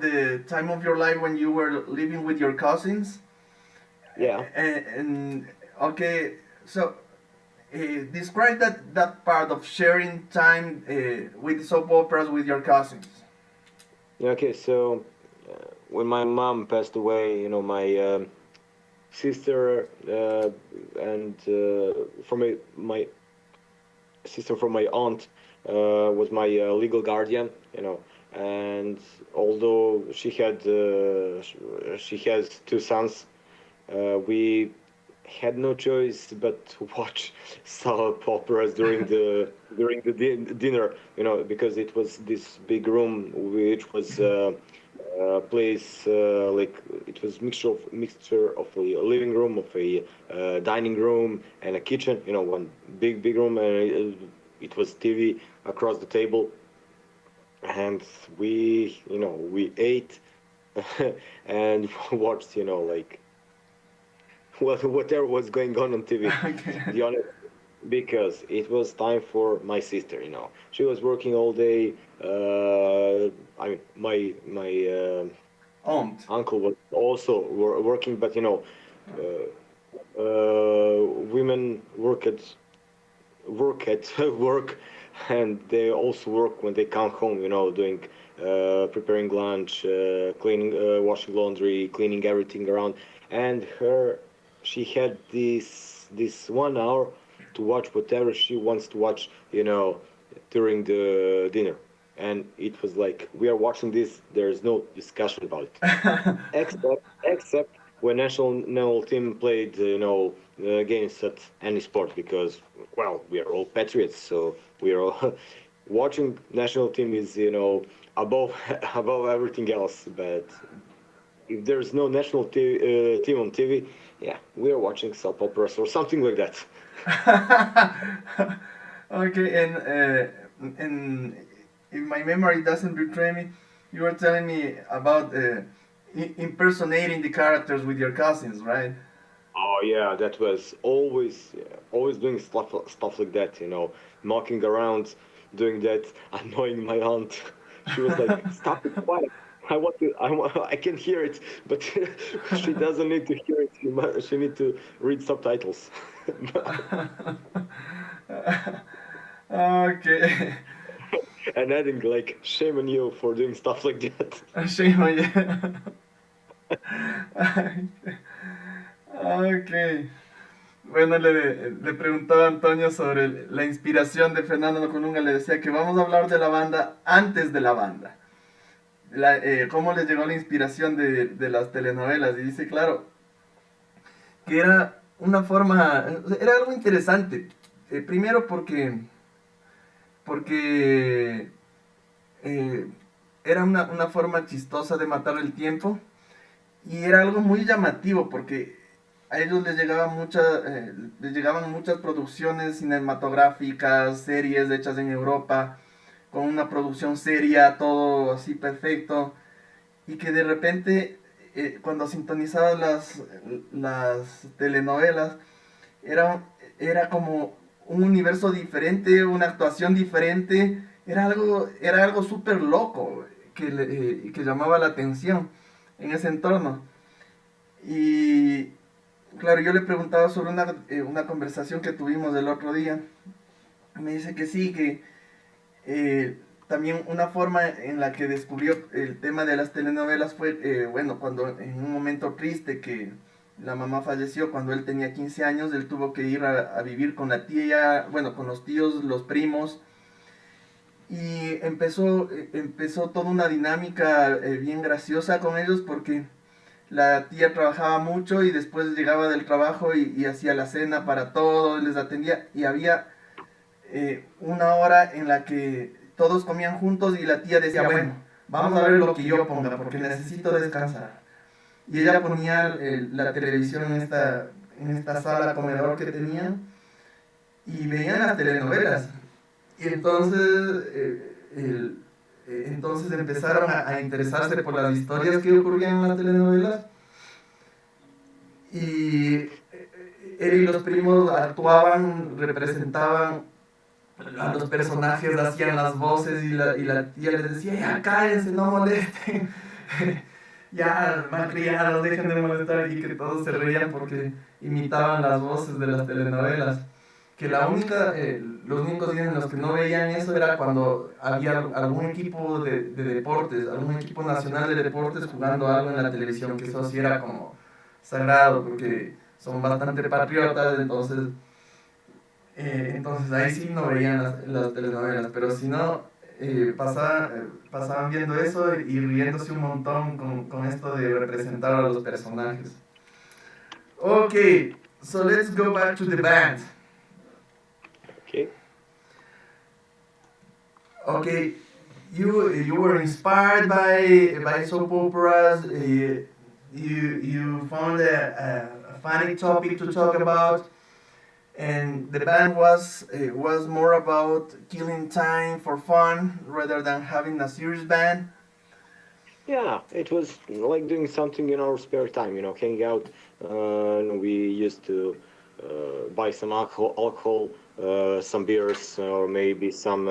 the time of your life when you were living with your cousins. Yeah. And okay, so describe that part of sharing time with soap operas with your cousins. Okay, so when my mom passed away, my sister and from my sister from my aunt was my legal guardian, and although she has two sons, we had no choice but to watch soap operas during the dinner, because it was this big room which was place like it was mixture of a living room, of a dining room, and a kitchen. One big room, and it was TV across the table, and we ate and watched whatever was going on TV. Okay. The honest, because it was time for my sister. She was working all day. I mean, my Aunt. uncle was also working, but women work at work, and they also work when they come home. Doing preparing lunch, cleaning, washing laundry, cleaning everything around. And she had this 1 hour to watch whatever she wants to watch. During the dinner. And it was like, we are watching this. There's no discussion about it, except when national team played, games at any sport, because, well, we are all patriots, so we are all watching national team is, above above everything else. But if there's no national team on TV, yeah, we are watching soap operas or something like that. Okay, and if my memory doesn't betray me, you were telling me about impersonating the characters with your cousins, right? Oh yeah, that was always doing stuff like that, mocking around, doing that, annoying my aunt. She was like, "Stop it, quiet. I can hear it," but she doesn't need to hear it. She need to read subtitles. Okay. And adding like, "Shame on you for doing stuff like that." Shame on you. Ok. Bueno, le preguntaba a Antonio sobre la inspiración de Fernando Colunga. Le decía que vamos a hablar de la banda antes de la banda. Cómo les llegó la inspiración de las telenovelas. Y dice, claro, que era una forma, era algo interesante. Primero porque era una forma chistosa de matar el tiempo. Y era algo muy llamativo porque a ellos les llegaban muchas producciones cinematográficas, series hechas en Europa, con una producción seria, todo así perfecto, y que de repente cuando sintonizabas las telenovelas era como un universo diferente, una actuación diferente, era algo súper loco que llamaba la atención en ese entorno. Y claro, yo le preguntaba sobre una conversación que tuvimos el otro día. Me dice que sí, que también una forma en la que descubrió el tema de las telenovelas fue, bueno, cuando en un momento triste que la mamá falleció cuando él tenía 15 años, él tuvo que ir a vivir con la tía, bueno, con los tíos, los primos, y empezó toda una dinámica bien graciosa con ellos porque la tía trabajaba mucho y después llegaba del trabajo y hacía la cena para todos, les atendía y había una hora en la que todos comían juntos y la tía decía, bueno, vamos a ver lo que yo ponga porque necesito descansar. Y ella ponía la televisión en esta sala comedor que tenían y veían las telenovelas. Y entonces empezaron a interesarse por las historias que ocurrían en las telenovelas. Y él y los primos actuaban, representaban a los personajes, hacían las voces y la tía les decía, ya cállense, no molesten. Ya, malcriados, dejen de molestar, y que todos se reían porque imitaban las voces de las telenovelas. Que los únicos días en los que no veían eso era cuando había algún equipo de deportes, algún equipo nacional de deportes jugando algo en la televisión, que eso sí era como sagrado, porque son bastante patriotas, entonces ahí sí no veían las telenovelas, pero si no, pasaban viendo eso y riéndose un montón con esto de representar a los personajes. Okay, so let's go back to the band. Okay. Okay, you were inspired by soap operas. You found a funny topic to talk about, and the band was more about killing time for fun rather than having a serious band. Yeah, it was like doing something in our spare time, hanging out. We used to buy some alcohol, some beers, or maybe some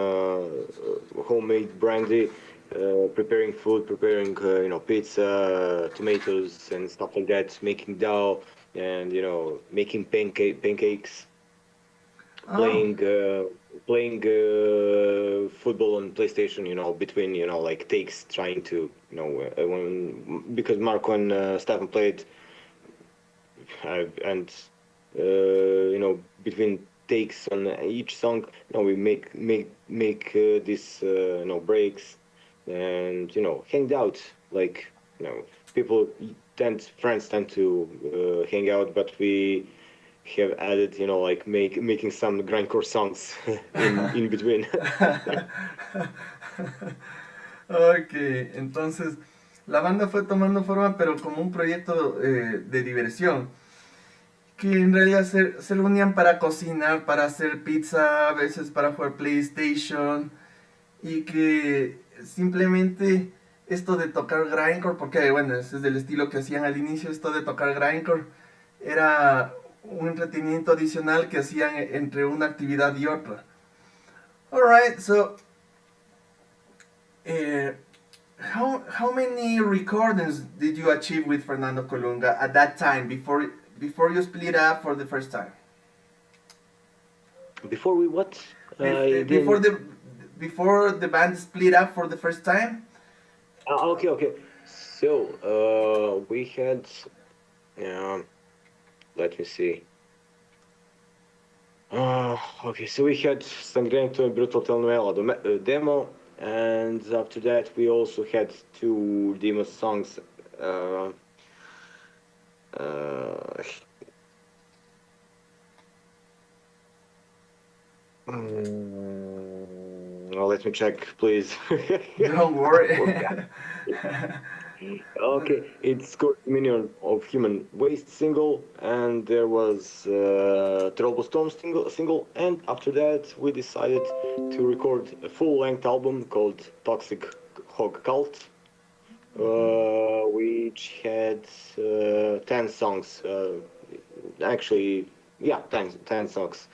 homemade brandy, preparing food, preparing pizza, tomatoes, and stuff like that, making dough, and making pancakes, Oh, playing football on PlayStation. Between like takes, trying to because Marco and Stefan played, and between takes on each song, we make these breaks, and hang out, like people friends tend to hang out, but we have added like making some grindcore songs in between. ok, entonces la banda fue tomando forma, pero como un proyecto de diversión, que en realidad se reunían para cocinar, para hacer pizza, a veces para jugar PlayStation, y que simplemente esto de tocar grindcore, porque bueno, ese es el estilo que hacían al inicio, esto de tocar grindcore, era un entretenimiento adicional que hacían entre una actividad y otra. Alright, so uh, how many recordings did you achieve with Fernando Colunga at that time before you split up for the first time? Before we what? Before the band split up for the first time? Okay. So we had, let me see. Okay, so we had Sangrento and Brutal Telenovela demo, and after that we also had 2 demo songs. Let me check, please. Don't worry. Okay, it's called Minion of Human Waste single, and there was Storm single, and after that we decided to record a full-length album called Toxic Hog Cult, which had 10 songs. Actually, yeah, 10 songs,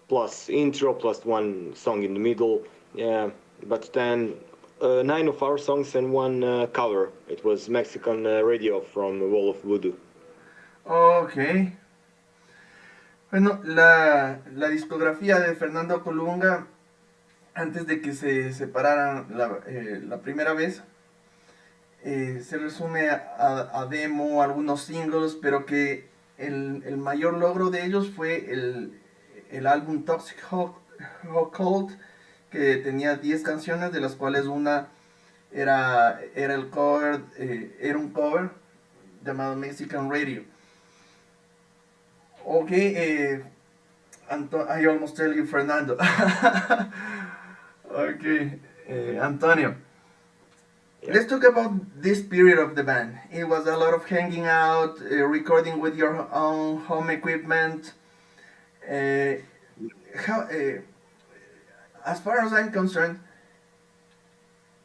plus intro, plus 1 song in the middle. Yeah, but then 9 of our songs and 1 cover. It was Mexican Radio from Wall of Voodoo. Ok. Bueno, la discografía de Fernando Colunga, antes de que se separaran la primera vez, se resume a demo, algunos singles, pero que el mayor logro de ellos fue el álbum Toxic Cult, que tenía 10 canciones, de las cuales una era el cover, era un cover llamado Mexican Radio. Ok, I almost tell you Fernando. Ok, Antonio. Yeah. Let's talk about this period of the band. It was a lot of hanging out, recording with your own home equipment. How, as far as I'm concerned,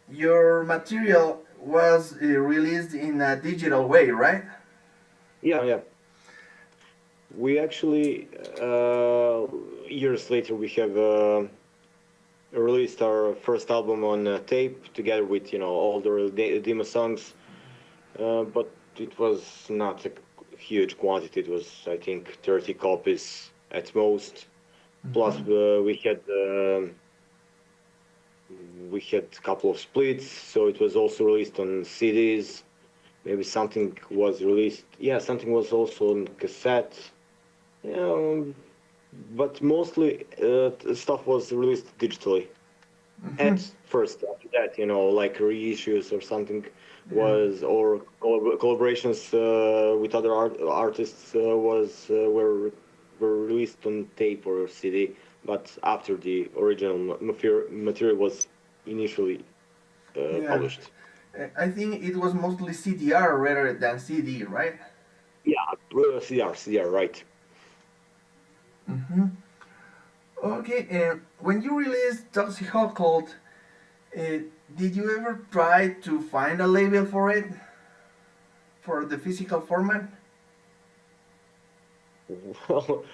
your material was released in a digital way, right? Yeah. We actually, years later, we have released our first album on tape together with all the demo songs, but it was not a huge quantity. It was, I think, 30 copies at most. Plus we had a couple of splits, so it was also released on CDs. Maybe something was released. Yeah, something was also on cassette. But mostly stuff was released digitally. At first, after that, like reissues or something was, or collaborations with other artists were released on tape or CD. But after the original material was initially published. I think it was mostly CDR rather than CD, right? Yeah, CDR, right. Mm-hmm. Okay, when you released Toxic Cult, did you ever try to find a label for it? For the physical format? Well,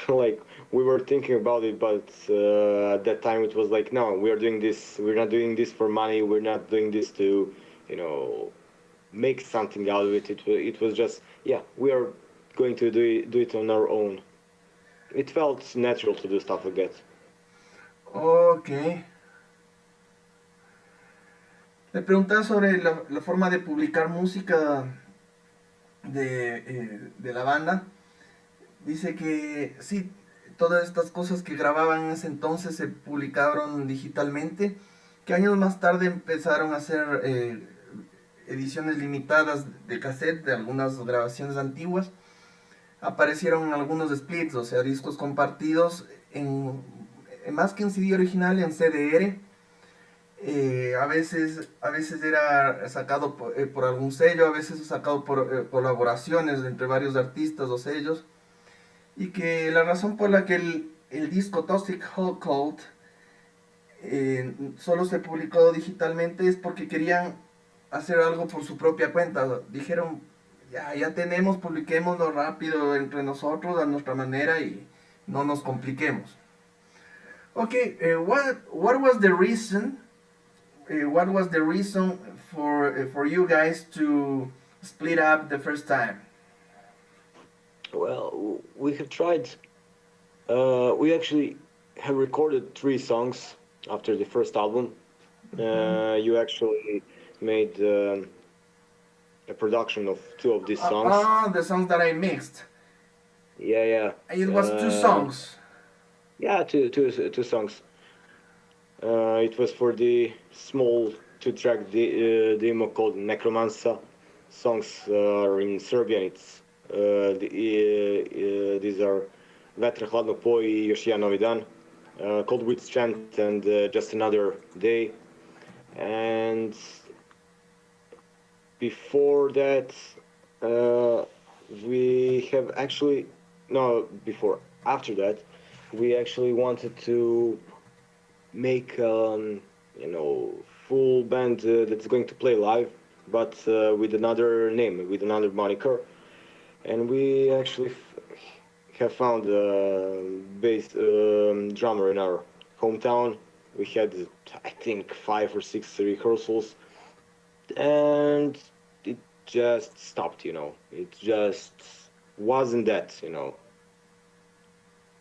like we were thinking about it, but at that time it was like, no, we are doing this. We're not doing this for money. We're not doing this to, you know, make something out of it. It was just, yeah, we are going to do it on our own. It felt natural to do stuff like that. Ok. Le preguntaba sobre la forma de publicar música de la banda. Dice que sí, todas estas cosas que grababan en ese entonces se publicaron digitalmente, que años más tarde empezaron a hacer ediciones limitadas de cassette de algunas grabaciones antiguas. Aparecieron algunos splits, o sea, discos compartidos más que en CD original, en CDR. A veces era sacado por algún sello, a veces sacado por colaboraciones entre varios artistas o sellos. Y que la razón por la que el disco Toxic Hole Cult solo se publicó digitalmente es porque querían hacer algo por su propia cuenta. Dijeron, ya tenemos, publiquémoslo rápido entre nosotros a nuestra manera y no nos compliquemos. Okay, what was the reason? What was the reason for you guys to split up the first time? Well, we have tried. We actually have recorded 3 songs after the first album. You actually made a production of 2 of these songs. The songs that I mixed. Yeah. It was 2 songs. Yeah, two songs. It was for the small 2-track demo called Necromancer. Songs are in Serbian. It's these are Vetra hladno poji još jedan novi dan, Cold Witch Chant and Just Another Day. And before that, after that, we actually wanted to make full band that's going to play live, but with another name, with another moniker. And we actually have found a bass drummer in our hometown. We had, I think, 5 or 6 rehearsals, and it just stopped, It just wasn't that,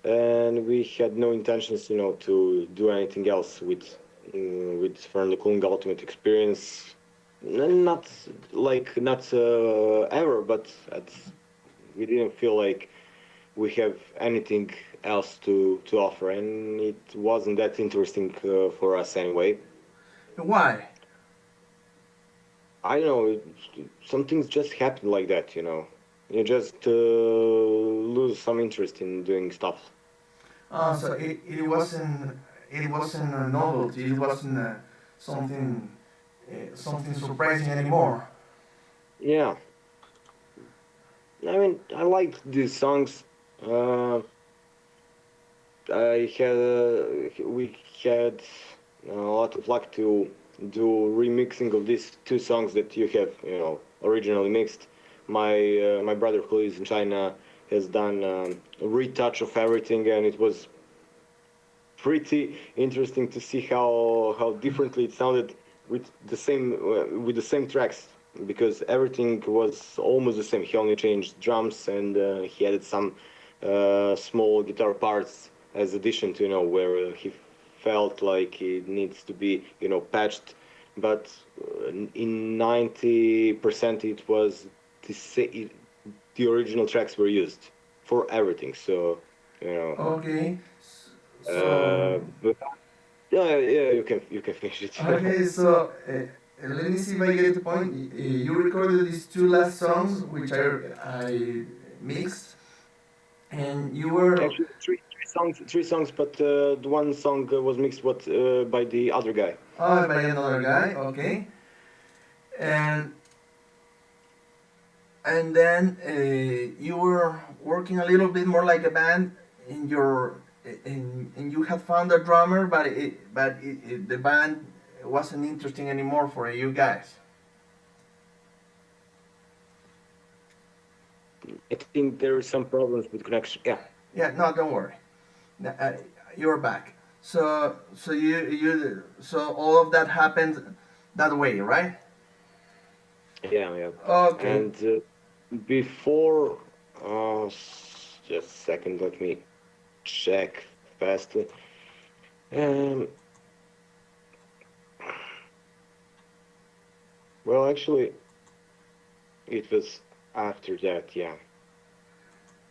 And we had no intentions, to do anything else with Fernando Colunga Ultimate Experience. Not ever, but we didn't feel like we have anything else to offer, and it wasn't that interesting for us anyway. Why? I don't know. Some things just happen like that, You just lose some interest in doing stuff. So it wasn't a novelty. It wasn't something surprising anymore. Yeah. I mean, I liked these songs. We had a lot of luck to do remixing of these 2 songs that you have, originally mixed. My brother who is in China has done a retouch of everything, and it was pretty interesting to see how differently it sounded with the same tracks, because everything was almost the same. He only changed drums, and he added some small guitar parts as addition to where he felt like it needs to be patched, but in 90% it was the original tracks were used for everything. So Okay. So but yeah, you can finish it. okay. So let me see if I get the point. You recorded these 2 last songs, which I mixed, and you were Actually, three songs, but the one song was mixed by the other guy. by another guy. Okay. And then you were working a little bit more like a band and you had found a drummer, but the band wasn't interesting anymore for you guys. I think there are some problems with connection. Yeah. Yeah, no, don't worry. You're back. So all of that happened that way, right? Yeah, yeah. Okay. And before, just a second, let me check fast. Um, well, actually, it was after that, yeah.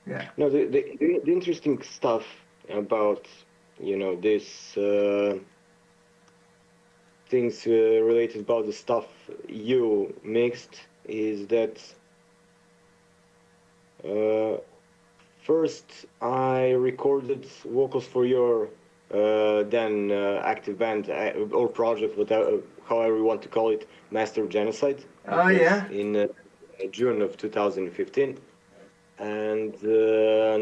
Yeah. No, the interesting stuff about, this things related about the stuff you mixed is that first I recorded vocals for your then active band or project, whatever, however you want to call it, Master of Genocide. Oh, yeah. In June of 2015. And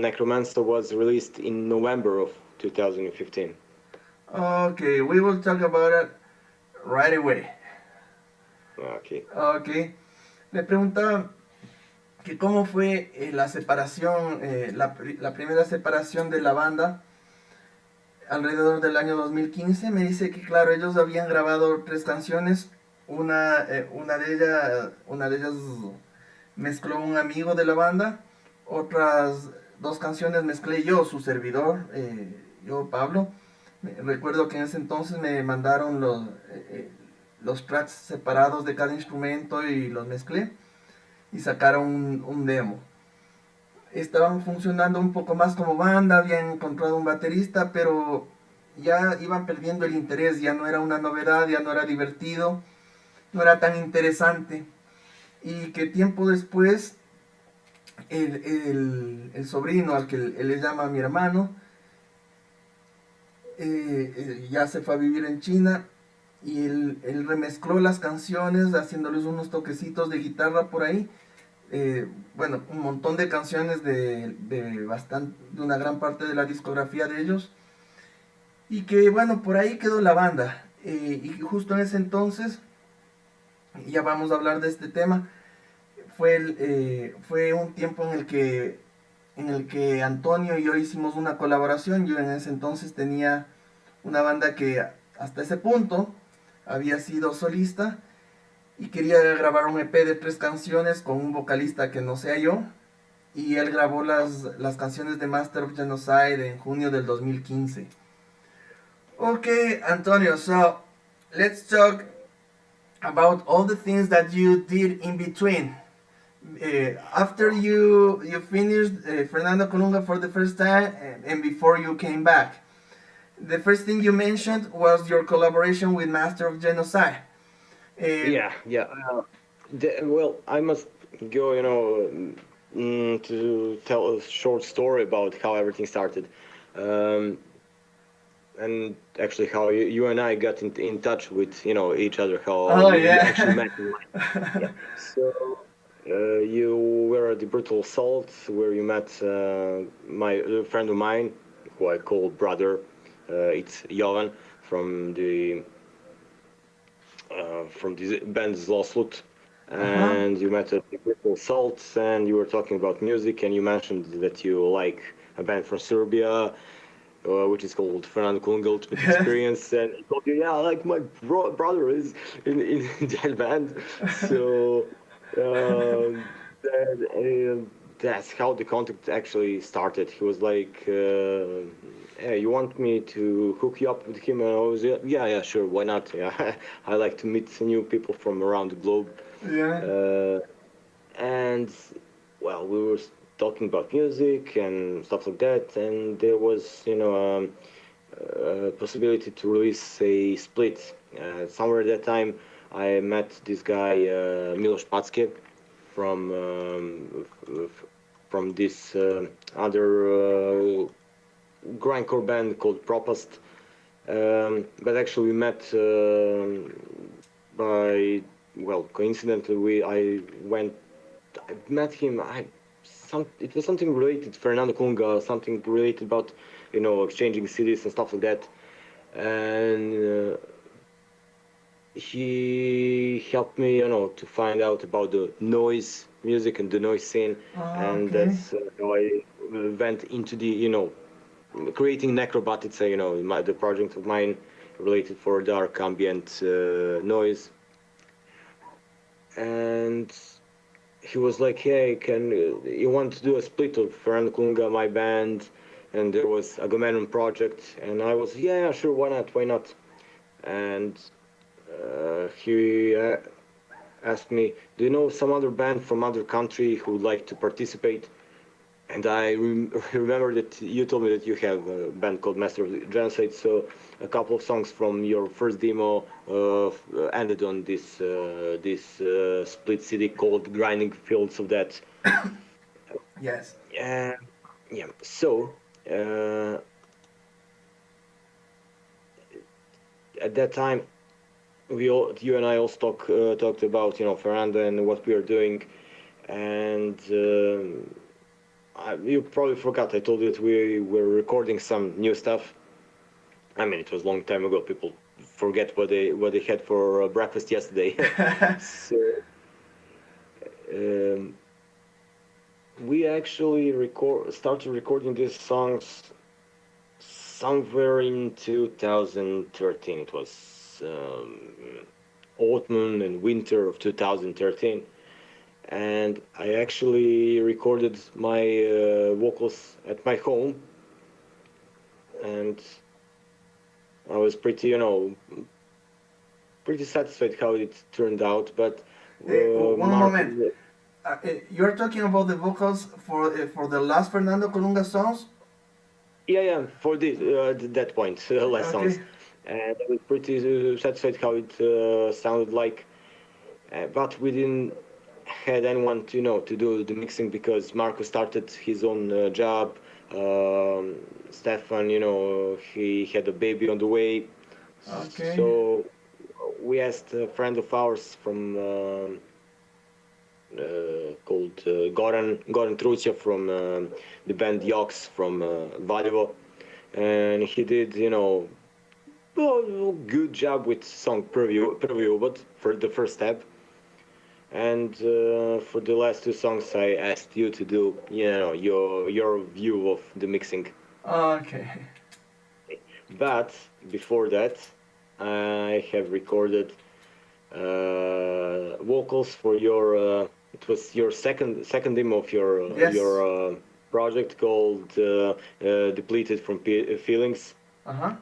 Necromancer was released in November of 2015. Okay, we will talk about it right away. Okay. Okay. Le preguntaba que cómo fue la separación, la primera separación de la banda alrededor del año 2015. Me dice que claro, ellos habían grabado 3 canciones. Una de ellas mezcló un amigo de la banda. Otras 2 canciones mezclé yo, su servidor, yo, Pablo. Recuerdo que en ese entonces me mandaron los tracks separados de cada instrumento y los mezclé y sacaron un demo. Estaban funcionando un poco más como banda, habían encontrado un baterista, pero ya iban perdiendo el interés, ya no era una novedad, ya no era divertido, no era tan interesante. Y que tiempo después el sobrino, al que él le llama mi hermano, ya se fue a vivir en China y él remezcló las canciones haciéndoles unos toquecitos de guitarra por ahí. Bueno, un montón de canciones de una gran parte de la discografía de ellos. Y que bueno, por ahí quedó la banda. Y justo en ese entonces, ya vamos a hablar de este tema, fue un tiempo en el que Antonio y yo hicimos una colaboración. Yo en ese entonces tenía una banda que hasta ese punto había sido solista y quería grabar un EP de 3 canciones con un vocalista que no sea yo, y él grabó las canciones de Master of Genocide en junio del 2015. Okay, Antonio, so let's talk about all the things that you did in between. After you finished Fernando Colunga for the first time and before you came back, the first thing you mentioned was your collaboration with Master of Genocide. Yeah. Well, I must go, to tell a short story about how everything started. And actually how you and I got in touch with, each other, how we actually met in life. Yeah. So you were at the Brutal Assault, where you met a friend of mine, who I call brother. It's Jovan from the band Zloslut. And you met at the Brutal Assault, and you were talking about music, and you mentioned that you like a band from Serbia, which is called Fernando Colunga Ultimate Experience, and he told you, yeah, like my brother is in that band. So that's how the contact actually started. He was like, hey, you want me to hook you up with him? And I was, yeah, sure, why not? Yeah, I like to meet new people from around the globe. Yeah. And well, we were talking about music and stuff like that, and there was, a possibility to release a split. Somewhere at that time, I met this guy Miloš Packe from this other grindcore band called Propast. But actually, we met coincidentally, I met him. It was something related to Fernando Colunga, something related about, exchanging CDs and stuff like that. And he helped me, to find out about the noise music and the noise scene, and Okay. that's how I went into the, creating Necrobot. It's the project of mine related for dark ambient noise, and he was like, "Hey, can you want to do a split of Fernando Colunga, my band?" And there was Agamemnon project, and I was, yeah, sure, why not? And he asked me, "Do you know some other band from other country who would like to participate?" And I remember that you told me that you have a band called Master of the Genocide, so a couple of songs from your first demo ended on this split CD called Grinding Fields of Death. Yes. Yeah, yeah. So uh, at that time, you and I also talked about Fernando and what we are doing, and you probably forgot. I told you that we were recording some new stuff. I mean, it was a long time ago. People forget what they had for breakfast yesterday. So we actually started recording these songs somewhere in 2013. It was autumn and winter of 2013. And I actually recorded my vocals at my home, and I was pretty satisfied how it turned out. But One moment. You're talking about the vocals for the last Fernando Colunga songs? Yeah, for this that point, last songs, Okay. and I was pretty satisfied how it sounded like. But we didn't had anyone to do the mixing because Marco started his own job. Stefan, he had a baby on the way, Okay. so we asked a friend of ours from called Goran Trucia from the band Yox from Valjevo, and he did good job with song preview, but for the first step. And for the last two songs, I asked you to do, your view of the mixing. Okay. But before that, I have recorded vocals for your. It was your second demo of Yes. your project called "Depleted from Feelings." Uh-huh.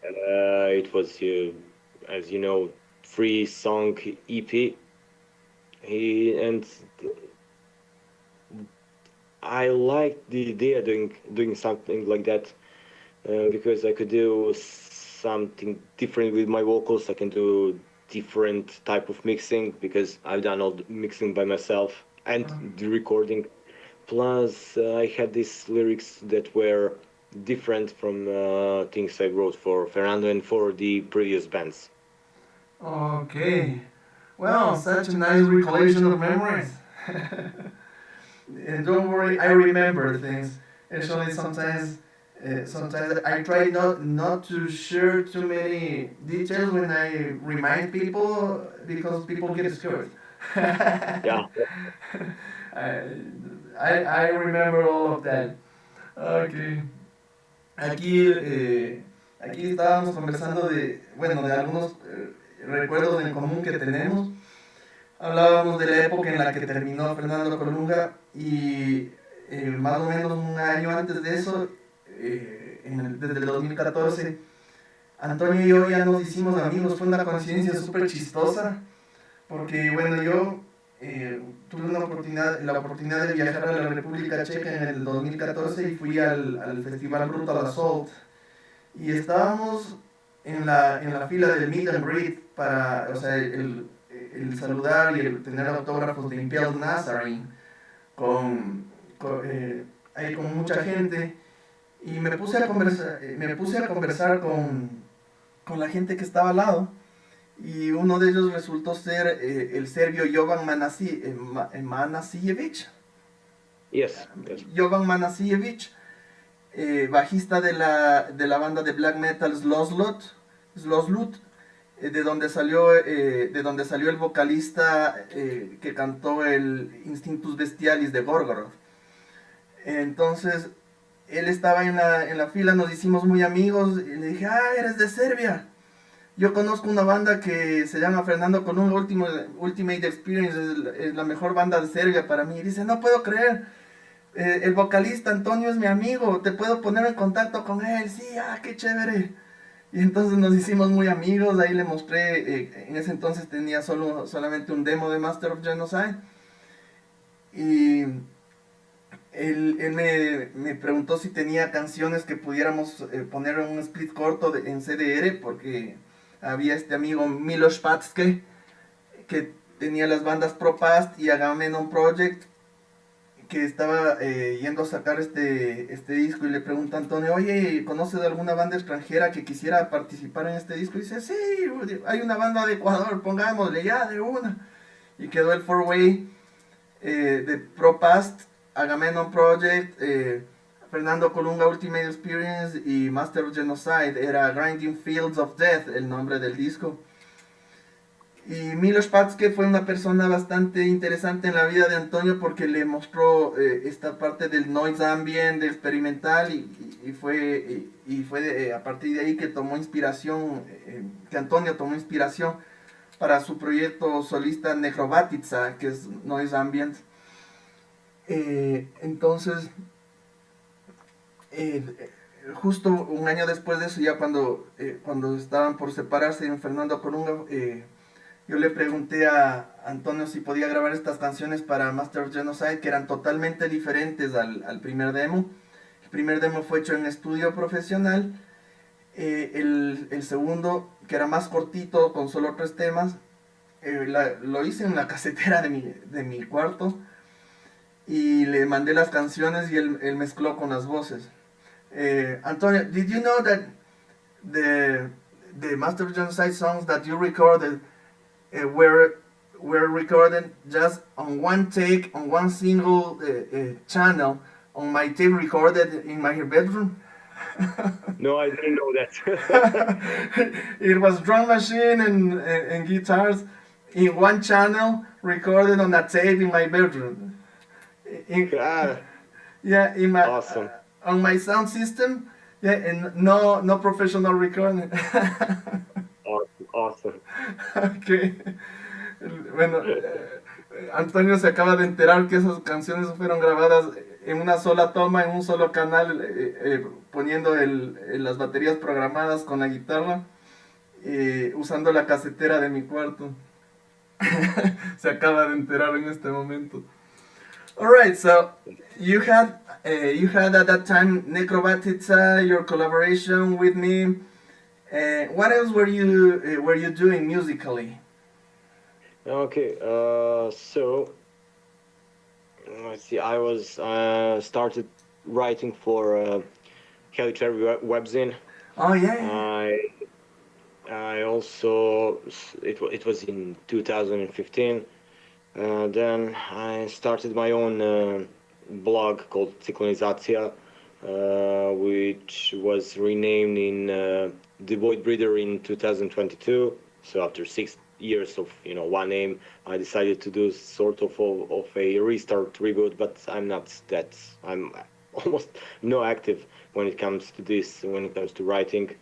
It was, as you know, 3-song EP. And I liked the idea doing something like that because I could do something different with my vocals. I can do different type of mixing because I've done all the mixing by myself and the recording. Plus, I had these lyrics that were different from things I wrote for Fernando and for the previous bands. Okay. Well, such a nice recollection of memories. And don't worry, I remember things. Actually, sometimes I try not to share too many details when I remind people because people get scared. Yeah. I, I remember all of that. Okay. Aquí, aquí estábamos conversando de algunos recuerdos en común que tenemos. Hablábamos de la época en la que terminó Fernando Colunga y más o menos un año antes de eso, desde el 2014, Antonio y yo ya nos hicimos amigos. Fue una coincidencia súper chistosa porque, bueno, yo tuve la oportunidad de viajar a la República Checa en el 2014 y fui al festival Brutal Assault y estábamos en la fila del meet and greet para, o sea, el saludar y el tener autógrafos de Impel Nazarene ahí con mucha gente y me puse a conversar con la gente que estaba al lado y uno de ellos resultó ser el serbio Jovan Manasijevic. Yes. Jovan Manasijevic, bajista de la banda de black metal Sloslut, de donde salió el vocalista que cantó el Instinctus Bestialis de Gorgoroth. Entonces, él estaba en la fila, nos hicimos muy amigos, y le dije, ah, eres de Serbia. Yo conozco una banda que se llama Fernando Colunga Ultimate Experience, es la mejor banda de Serbia para mí. Y dice, no puedo creer, el vocalista Antonio es mi amigo, te puedo poner en contacto con él. Sí, ah, qué chévere. Y entonces nos hicimos muy amigos, ahí le mostré, en ese entonces tenía solamente un demo de Master of Genocide. Y él me preguntó si tenía canciones que pudiéramos poner en un split corto en CDR, porque había este amigo Milos Patske, que tenía las bandas Propast y Agamemnon Project, que estaba yendo a sacar este disco, y le pregunta a Antonio, oye, ¿conoces de alguna banda extranjera que quisiera participar en este disco? Y dice, sí, hay una banda de Ecuador, pongámosle ya de una. Y quedó el four-way de Propast, Agamemnon Project, Fernando Colunga Ultimate Experience y Master of Genocide. Era Grinding Fields of Death el nombre del disco. Y Milos Patske fue una persona bastante interesante en la vida de Antonio, porque le mostró esta parte del noise ambient, de experimental, y fue a partir de ahí que tomó inspiración, que Antonio tomó inspiración para su proyecto solista Necrobatica, que es noise ambient. Entonces, justo un año después de eso, ya cuando estaban por separarse en Fernando Colunga, yo le pregunté a Antonio si podía grabar estas canciones para Master of Genocide, que eran totalmente diferentes al primer demo. El primer demo fue hecho en estudio profesional. El segundo, que era más cortito, con solo 3 temas, lo hice en la casetera de mi cuarto, y le mandé las canciones y él mezcló con las voces. Antonio, did you know that the Master of Genocide songs that you recorded were recorded just on one take, on one single channel, on my tape recorded in my bedroom? No, I didn't know that. It was drum machine and guitars in one channel, recorded on a tape in my bedroom. Yeah, in my Awesome. On my sound system. Yeah, and no professional recording. Awesome. Okay. Bueno, Antonio se acaba de enterar que esas canciones fueron grabadas en una sola toma, en un solo canal, poniendo las baterías programadas con la guitarra, usando la casetera de mi cuarto. Se acaba de enterar en este momento. Alright, so you had at that time Necrobatica, your collaboration with me. What else were you doing musically? Okay, so let's see. I was started writing for E03 webzine. Oh yeah. I also it was in 2015. Then I started my own blog called Cyclonizatia, which was renamed in The Void Breeder in 2022. So after 6 years of one name, I decided to do sort of a restart reboot. But I'm almost no active when it comes to this, when it comes to writing.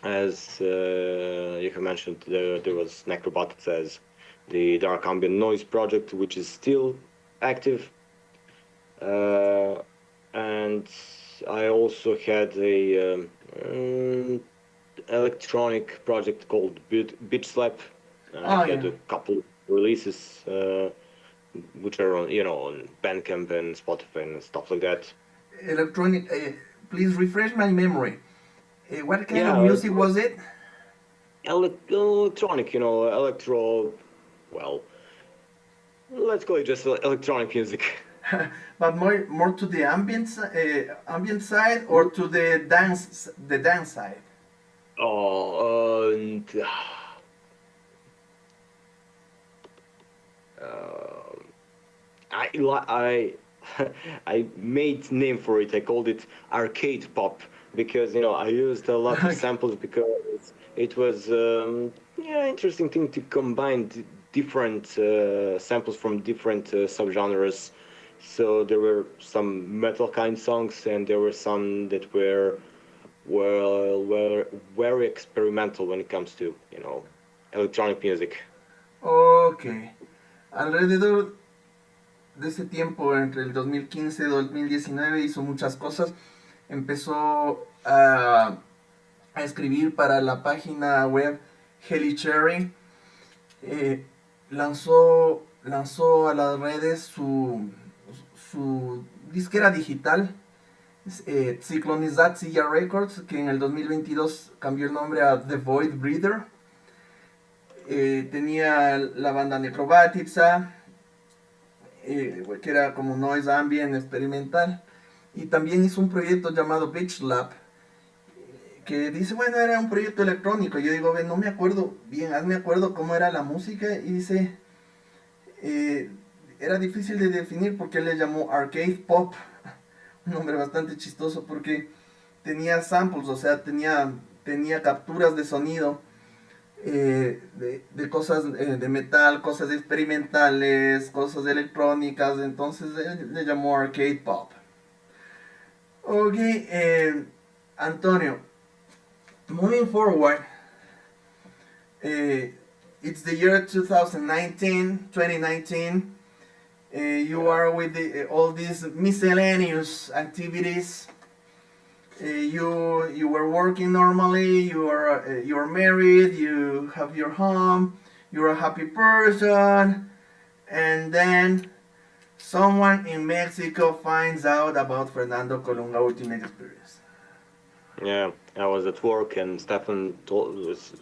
As you have mentioned, there was Necrobotics as the Dark Ambient Noise project, which is still active. And I also had a electronic project called Bitch Slap. I had a couple releases, which are on Bandcamp and Spotify and stuff like that. Electronic. Please refresh my memory. What kind of music was it? Electronic, electro. Well, let's call it just electronic music. But more to the ambient side, or to the dance side? I I made name for it. I called it arcade pop, because I used a lot of samples because it was interesting thing to combine different samples from different subgenres. So there were some metal kind songs, and there were some that were very experimental when it comes to electronic music. Ok. Alrededor de ese tiempo, entre el 2015 y 2019, hizo muchas cosas. Empezó a escribir para la página web Heli Cherry. Lanzó a las redes su disquera digital, Cyclonizatsiya Records, que en el 2022 cambió el nombre a The Void Breather. Tenía la banda Necrobatica, que era como noise ambient experimental, y también hizo un proyecto llamado Beach Lab, que dice, bueno, era un proyecto electrónico. Yo digo, no me acuerdo bien, hazme acuerdo cómo era la música, y dice, era difícil de definir porque él le llamó arcade pop, un nombre bastante chistoso porque tenía samples, o sea, tenía capturas de sonido, de cosas de metal, cosas experimentales, cosas electrónicas. Entonces él le llamó arcade pop. Ok, Antonio, moving forward, it's the year 2019. You are with all these miscellaneous activities. You were working normally. You're married. You have your home. You're a happy person, and then someone in Mexico finds out about Fernando Colunga Ultimate Experience. Yeah, I was at work and Stefan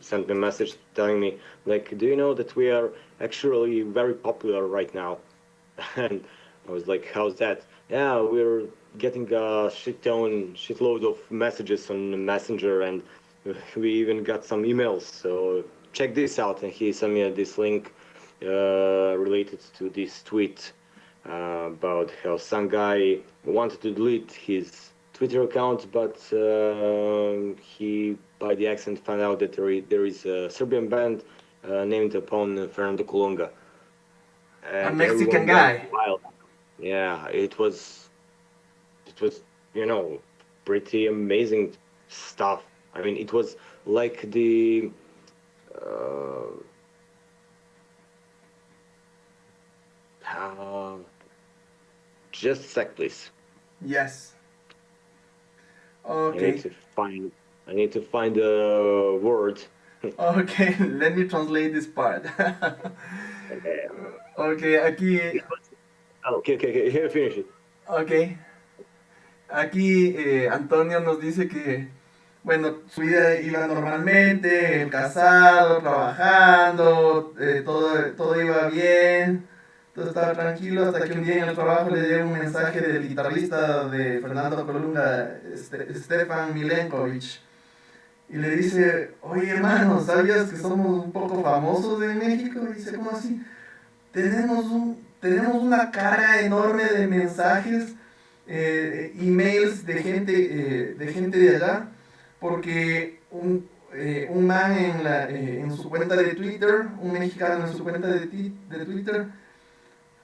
sent me a message telling me, like, do you know that we are actually very popular right now? And I was like, how's that? Yeah, we're getting a shitload of messages on Messenger, and we even got some emails. So check this out. And he sent me this link related to this tweet about how some guy wanted to delete his Twitter account, but he by the accident found out that there is a Serbian band named upon Fernando Colunga. A Mexican guy. Wild. Yeah, it was pretty amazing stuff. I mean, it was like the just a sec, please. Yes. Okay. I need to find a word. Okay, let me translate this part. Okay. Okay, aquí. Okay, here, finish it. Ok. Aquí Antonio nos dice que, bueno, su vida iba normalmente, él casado, trabajando, todo iba bien, todo estaba tranquilo, hasta que un día en el trabajo le llega un mensaje del guitarrista de Fernando Colunga, Stefan Milenkovic, y le dice, oye hermano, ¿sabías que somos un poco famosos en México? Y dice, ¿cómo así? Tenemos una carga enorme de mensajes, emails de gente de allá, porque un man en su cuenta de Twitter, un mexicano en su cuenta de Twitter,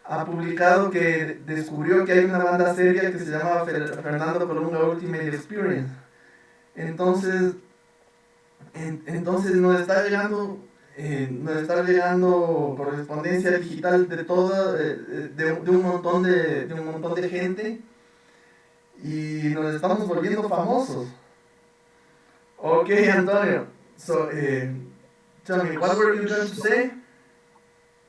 ha publicado que descubrió que hay una banda serbia que se llama Fernando Colunga Ultimate Experience. Entonces nos está llegando correspondencia digital de toda, de un montón de gente, y nos estamos volviendo famosos. Ok, Antonio. So, tell me, what were you going to say?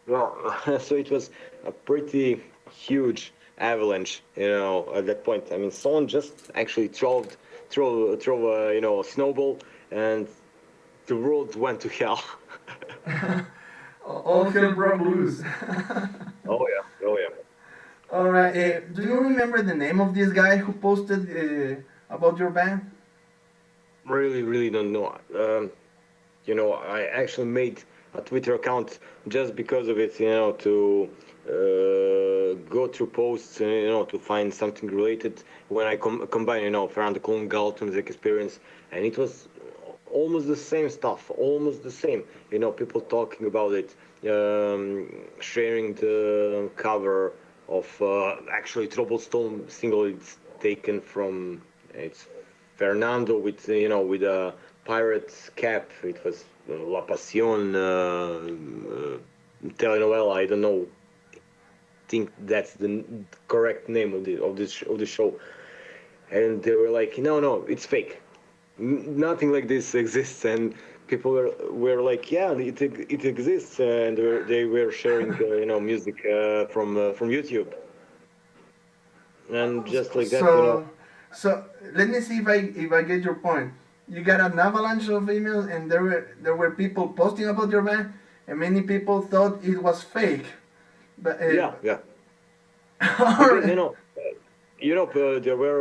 Well, so it was a pretty huge avalanche, at that point. I mean, someone just actually throw a snowball, and the world went to hell. All hell broke loose. Oh yeah. All right. Do you remember the name of this guy who posted about your band? Really don't know. I actually made a Twitter account just because of it, to go through posts, to find something related. When I combine, Fernando Colunga Ultimate Experience, and it was almost the same stuff, almost the same. People talking about it, sharing the cover of actually Troublestone single. It's taken from Fernando with with a pirate cap. It was La Pasión telenovela. I don't know. Think that's the correct name of the show. And they were like, no, it's fake. Nothing like this exists. And people were like, yeah, it exists. And they were sharing music from YouTube. And just like that, So let me see if I get your point. You got an avalanche of emails, and there were people posting about your band, and many people thought it was fake. But yeah. Right. There were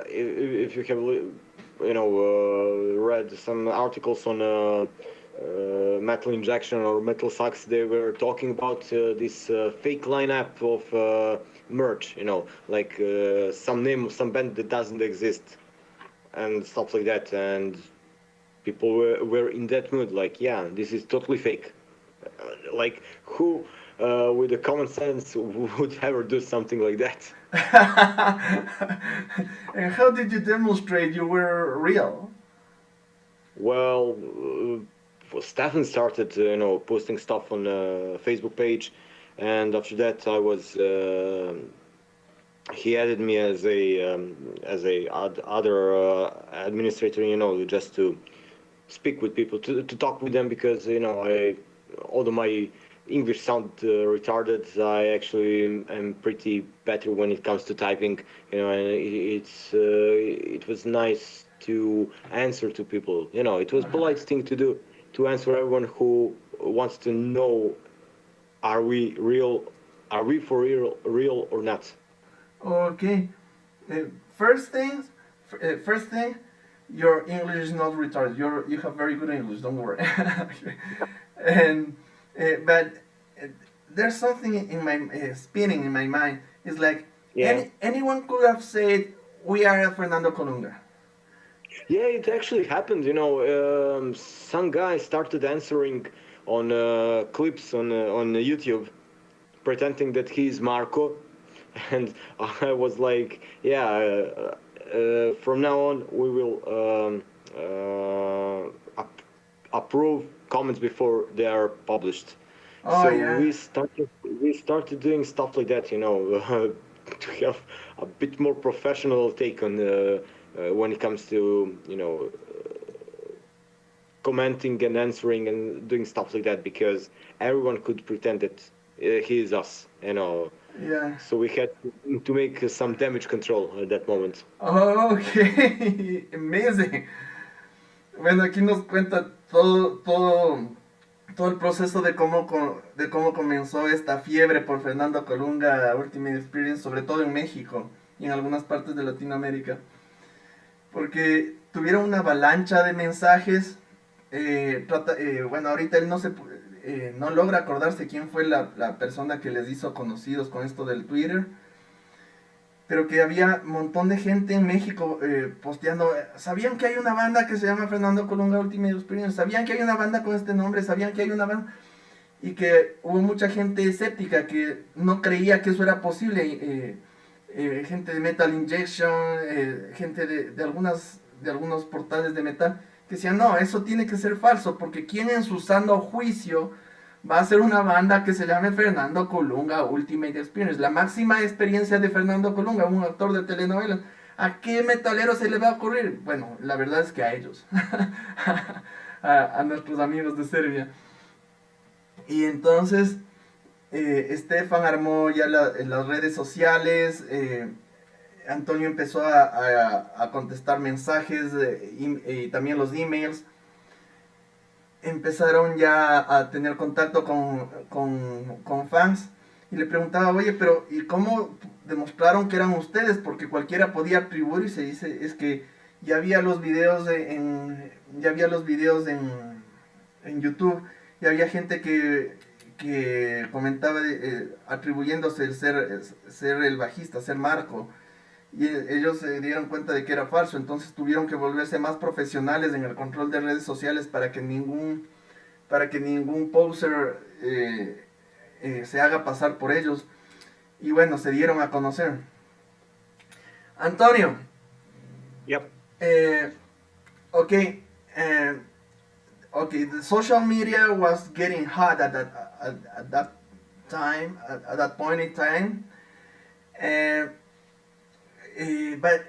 if you have read some articles on Metal Injection or Metal Sucks, they were talking about this fake lineup of merch, some name of some band that doesn't exist and stuff like that, and people were in that mood, like, yeah, this is totally fake. Like, who with the common sense would ever do something like that? And how did you demonstrate you were real? Well, Stefan started, posting stuff on the Facebook page, and after that, I was. He added me as a other administrator, just to speak with people, to talk with them, because although my English sound retarded, I actually am pretty better when it comes to typing, and it was nice to answer to people. It was polite thing to do, to answer everyone who wants to know, are we for real or not? Okay. First thing, your English is not retarded. You have very good English. Don't worry. And but there's something in my spinning in my mind. It's like, Yeah. anyone could have said, we are Fernando Colunga. Yeah, it actually happened. Some guy started answering on clips on YouTube, pretending that he's Marco, and I was like, yeah, from now on we will approve comments before they are published. Oh, So yeah. we started doing stuff like that, to have a bit more professional take on when it comes to commenting and answering and doing stuff like that, because everyone could pretend that he is us, Yeah. So we had to make some damage control at that moment. Okay. Amazing. Bueno, aquí nos cuenta todo el proceso de cómo comenzó esta fiebre por Fernando Colunga Ultimate Experience, sobre todo en México y en algunas partes de Latinoamérica. Porque tuvieron una avalancha de mensajes. Bueno, ahorita él no logra acordarse quién fue la persona que les hizo conocidos con esto del Twitter. Pero que había un montón de gente en México posteando. ¿Sabían que hay una banda que se llama Fernando Colunga Ultimate Experience? ¿Sabían que hay una banda con este nombre? ¿Sabían que hay una banda? Y que hubo mucha gente escéptica que no creía que eso era posible. Gente de Metal Injection, gente de algunos portales de metal, que decían, no, eso tiene que ser falso, porque ¿quién en su sano juicio va a ser una banda que se llame Fernando Colunga Ultimate Experience? La máxima experiencia de Fernando Colunga, un actor de telenovelas. ¿A qué metalero se le va a ocurrir? Bueno, la verdad es que a ellos. a nuestros amigos de Serbia. Y entonces Stefan armó ya en las redes sociales. Antonio empezó a contestar mensajes y también los emails. Empezaron ya a tener contacto con fans y le preguntaba, oye, pero ¿y cómo demostraron que eran ustedes? Porque cualquiera podía atribuirse. Dice, es que ya había los videos en YouTube, ya había gente que que comentaba atribuyéndose el ser el bajista, ser Marco. Y ellos se dieron cuenta de que era falso, entonces tuvieron que volverse más profesionales en el control de redes sociales para que ningún poser se haga pasar por ellos. Y bueno, se dieron a conocer. Antonio. Yep. Okay. Okay. The social media was getting hot at that time, at that point in time, but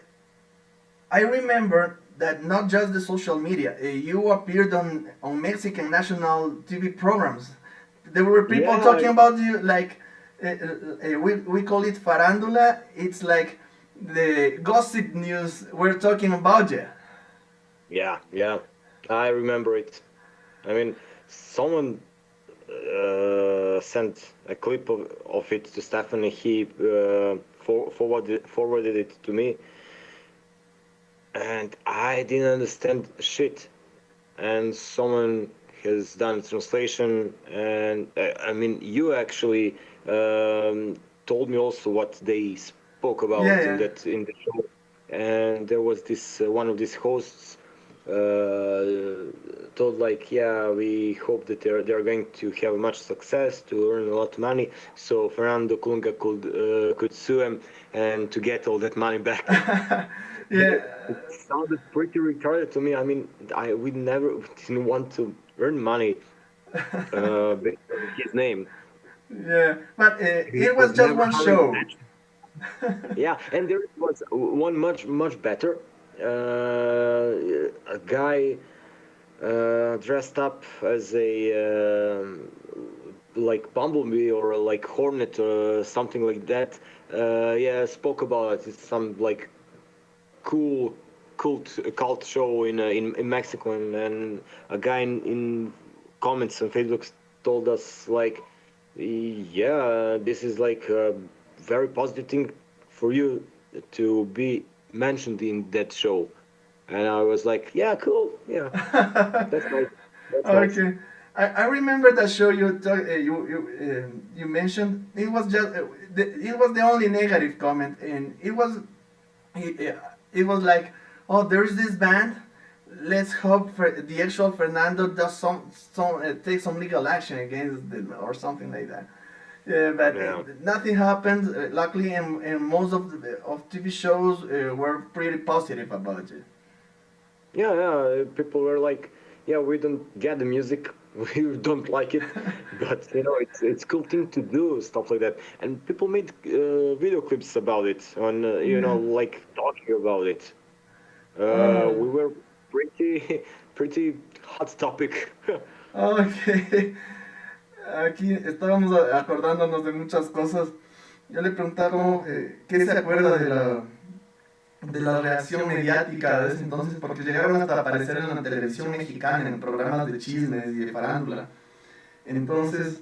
I remember that not just the social media. You appeared on Mexican national TV programs. There were people talking about you, like we call it farandula. It's like the gossip news. We're talking about you. Yeah, I remember it. I mean, someone sent a clip of it to Stefan. He forwarded it to me, and I didn't understand shit. And someone has done a translation, and I mean, you actually told me also what they spoke about in the show. And there was this one of these hosts told like, yeah, we hope that they're going to have much success, to earn a lot of money, so Fernando Colunga could sue him and to get all that money back. Yeah. It sounded pretty retarded to me. I mean, we never didn't want to earn money based on his name. Yeah, but it was just one show. Yeah, and there was one much better. A guy dressed up as a like bumblebee or like hornet or something like that. Spoke about it. It's some like cult show in Mexico, and a guy in comments on Facebook told us like, yeah, this is like a very positive thing for you to be mentioned in that show. And I was like, yeah, cool, yeah, that's nice. Okay, nice. I remember that show you mentioned. It was just it was the only negative comment, and it was like, oh, there's this band. Let's hope the actual Fernando does take some legal action against them or something like that. But nothing happened. Luckily, and most of TV shows were pretty positive about it. Yeah, people were like, yeah, we don't get the music, we don't like it, but you know, it's cool thing to do, stuff like that. And people made video clips about it, on you know, like talking about it. We were pretty hot topic. Okay. Aquí estábamos acordándonos de muchas cosas. Yo le preguntaba qué se acuerda de la reacción mediática de ese entonces, porque llegaron hasta aparecer en la televisión mexicana, en programas de chismes y de farándula. Entonces,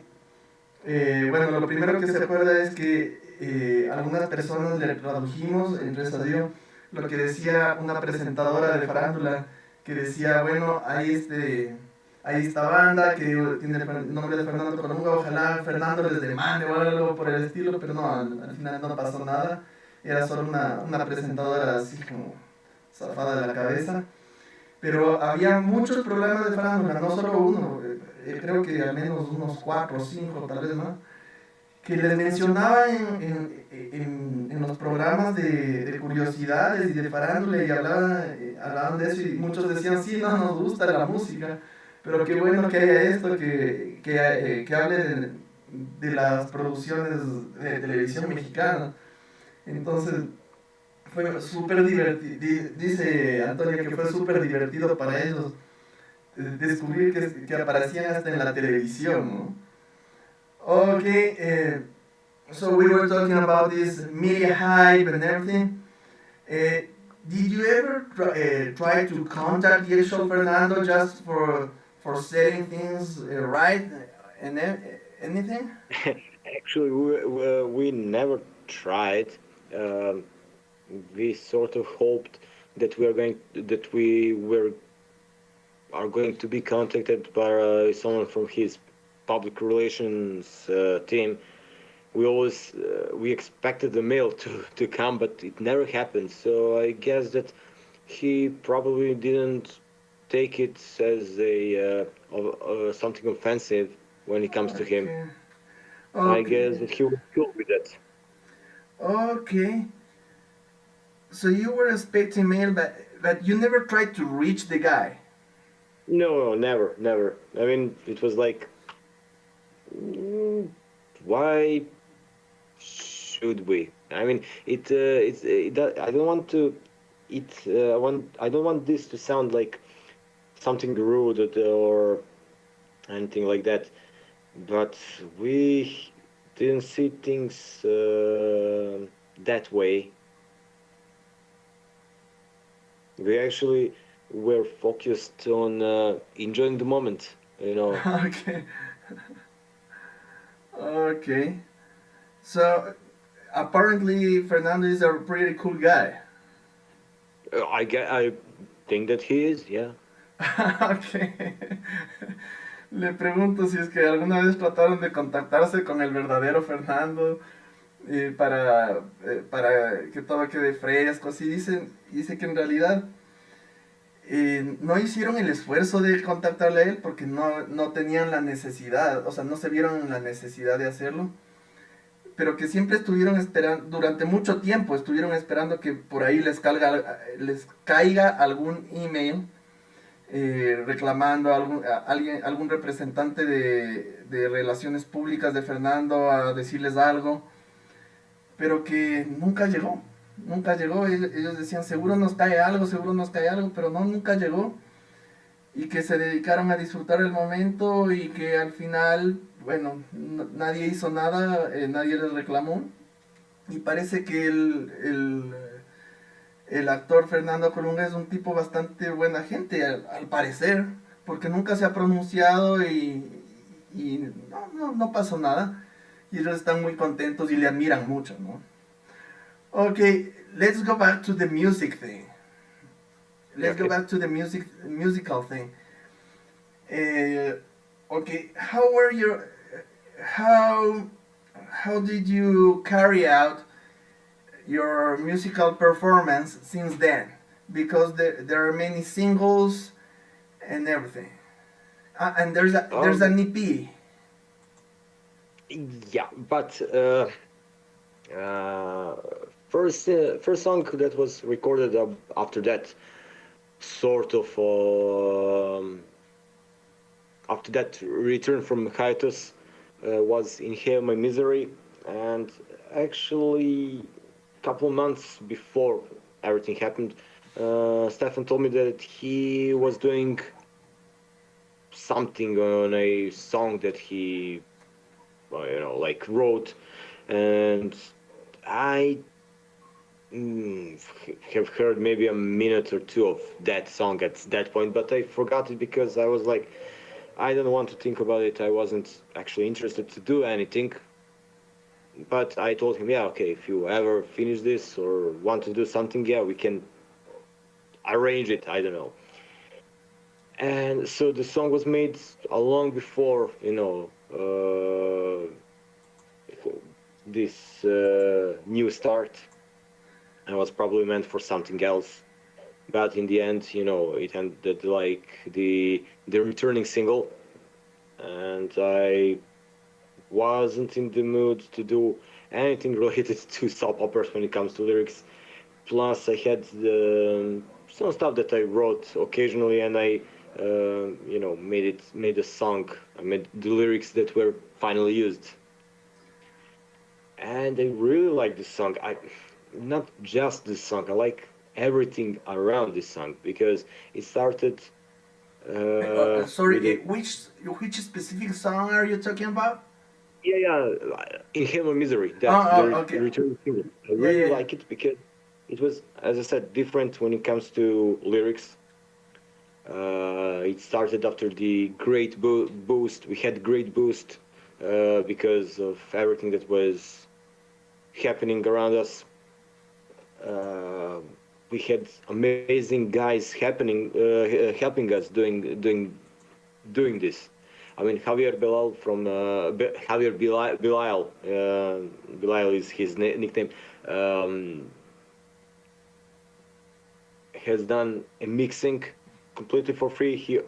bueno, lo primero que se acuerda es que algunas personas le tradujimos en Resadio lo que decía una presentadora de farándula, que decía, bueno, hay esta banda que tiene el nombre de Fernando Colunga, ojalá Fernando les demande o algo por el estilo, pero no, al final no pasó nada. Era solo una presentadora así como zafada de la cabeza. Pero había muchos programas de farándula, no solo uno, creo que al menos unos 4 o 5, tal vez más, que les mencionaba en los programas de curiosidades y de farándula, y hablaban de eso, y muchos decían, sí, no nos gusta la música, pero qué bueno que haya esto, que hable de las producciones de televisión mexicana. Entonces fue súper divertido, dice Antonio que fue súper divertido para ellos descubrir que aparecían hasta en la televisión, ¿no? Okay, so we were talking about this media hype and everything. Did you ever try to contact the actual Fernando just for setting things right and anything? Actually, we never tried. We sort of hoped that we are going to be contacted by someone from his public relations team, we expected the mail to come, but it never happened. So I guess that he probably didn't take it as something offensive when it comes to him. Okay. I Okay. guess that he was cool with that. Okay. So you were expecting mail, but you never tried to reach the guy. No, never, never. I mean, it was like, mm, why should we? I mean, I don't want to. I don't want this to sound like something rude or anything like that. But we didn't see things that way. We actually were focused on enjoying the moment, you know. Okay. Okay. So apparently Fernando is a pretty cool guy. I think that he is, yeah. Okay. Le pregunto si es que alguna vez trataron de contactarse con el verdadero Fernando para que todo quede fresco. Así dice que en realidad no hicieron el esfuerzo de contactarle a él porque no tenían la necesidad, o sea, no se vieron en la necesidad de hacerlo. Pero que siempre estuvieron esperando, durante mucho tiempo estuvieron esperando que por ahí les caiga algún email reclamando algún representante de relaciones públicas de Fernando a decirles algo, pero que nunca llegó. Nunca llegó. Ellos decían, seguro nos cae algo, pero no, nunca llegó. Y que se dedicaron a disfrutar el momento y que al final, bueno, nadie hizo nada, nadie les reclamó. Y parece que el actor Fernando Colunga es un tipo bastante buena gente, al parecer, porque nunca se ha pronunciado y no pasó nada. Y ellos están muy contentos y le admiran mucho, ¿no? Okay, let's go back to the music thing. Let's go back to the musical thing. Okay, how did you carry out your musical performance since then? Because there are many singles and everything. And there's an EP. Yeah, but first song that was recorded after that, sort of after that return from hiatus, was Inhale My Misery, and actually a couple of months before everything happened, Stefan told me that he was doing something on a song that he like wrote, and I have heard maybe a minute or two of that song at that point, but I forgot it because I was like, I don't want to think about it. I wasn't actually interested to do anything. But I told him, yeah, okay, if you ever finish this or want to do something, yeah, we can arrange it. I don't know. And so the song was made long before, this new start. And was probably meant for something else. But in the end, it ended like the returning single, and I wasn't in the mood to do anything related to soap operas when it comes to lyrics. Plus, I had some stuff that I wrote occasionally, and I, made a song. I made the lyrics that were finally used, and I really like this song. Not just this song. I like everything around this song because it started. Sorry, which specific song are you talking about? Yeah, Inhale My Misery. Okay. Return single. I really like it because it was, as I said, different when it comes to lyrics. It started after the great boost. We had great boost because of everything that was happening around us. We had amazing guys helping us doing this. I mean, Javier Bilal from Javier Bilal. Bilal is his nickname. Has done a mixing completely for free. He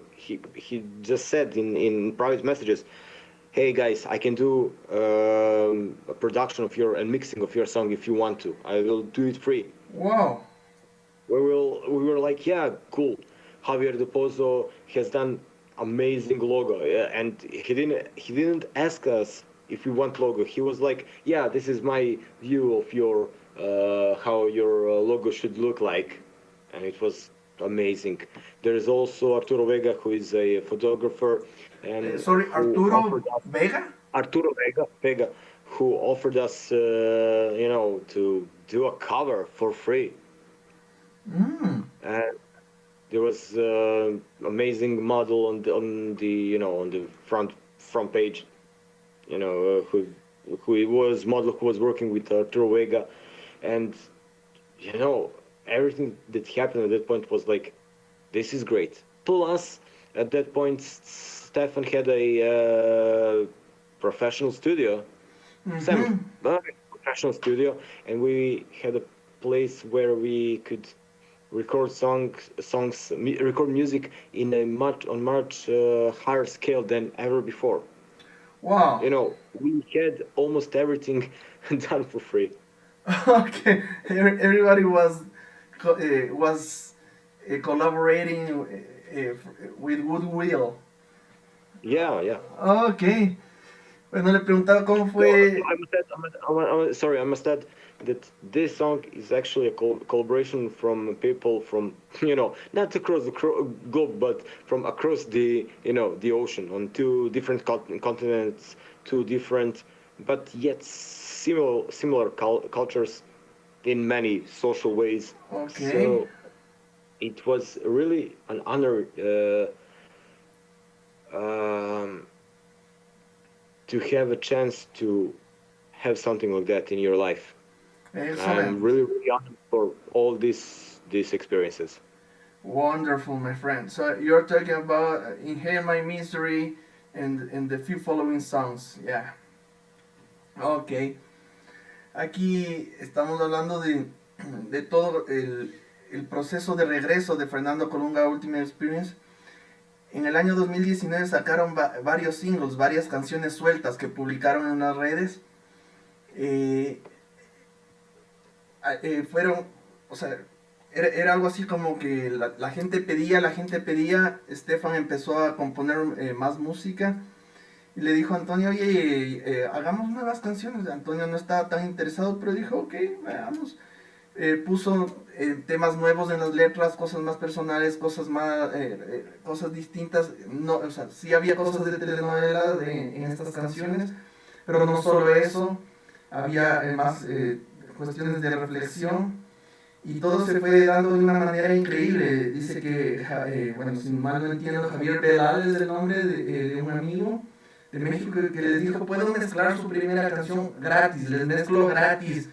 just said in private messages, "Hey guys, I can do a production of your and mixing of your song if you want to. I will do it free." Wow. We were like, yeah, cool. Javier De Pozo has done amazing logo, yeah, and he didn't ask us if we want logo. He was like, yeah, this is my view of your how your logo should look like, and it was amazing. There is also Arturo Vega, who is a photographer, and Sorry, who Arturo offered us Vega? Arturo Vega, who offered us, to do a cover for free. And there was amazing model on the front page, who he was model who was working with Arturo Vega, and everything that happened at that point was like, this is great. Plus, at that point, Stefan had a professional studio, professional studio, and we had a place where we could record record music in a much higher scale than ever before. Wow. We had almost everything done for free. Okay, everybody was collaborating with goodwill. Yeah. Okay. Bueno, le preguntaba cómo No, fue. I must add that this song is actually a collaboration from people from, not across the globe, but from across the ocean, on two different continents, two different, but yet similar cultures in many social ways. Okay. So it was really an honor to have a chance to have something like that in your life. Excellent. I'm really honored for all these experiences. Wonderful, my friend. So you're talking about Inhale My Misery and the few following songs. Yeah. Ok. Aquí estamos hablando de todo el proceso de regreso de Fernando Colunga Ultimate Experience. En el año 2019 sacaron varios singles, varias canciones sueltas que publicaron en las redes. Fueron, o sea, era algo así como que la gente pedía, Stefan empezó a componer más música y le dijo a Antonio, oye, hagamos nuevas canciones. Antonio no estaba tan interesado, pero dijo, ok, vamos. Puso temas nuevos en las letras, cosas más personales, cosas distintas. No, o sea, sí había cosas de telenovela en estas canciones, pero no solo eso, había más cuestiones de reflexión, y todo se fue dando de una manera increíble. Dice que, bueno, si mal no entiendo, Javier Belal es el nombre de un amigo de México que les dijo, puedo mezclar su primera canción gratis, les mezclo gratis.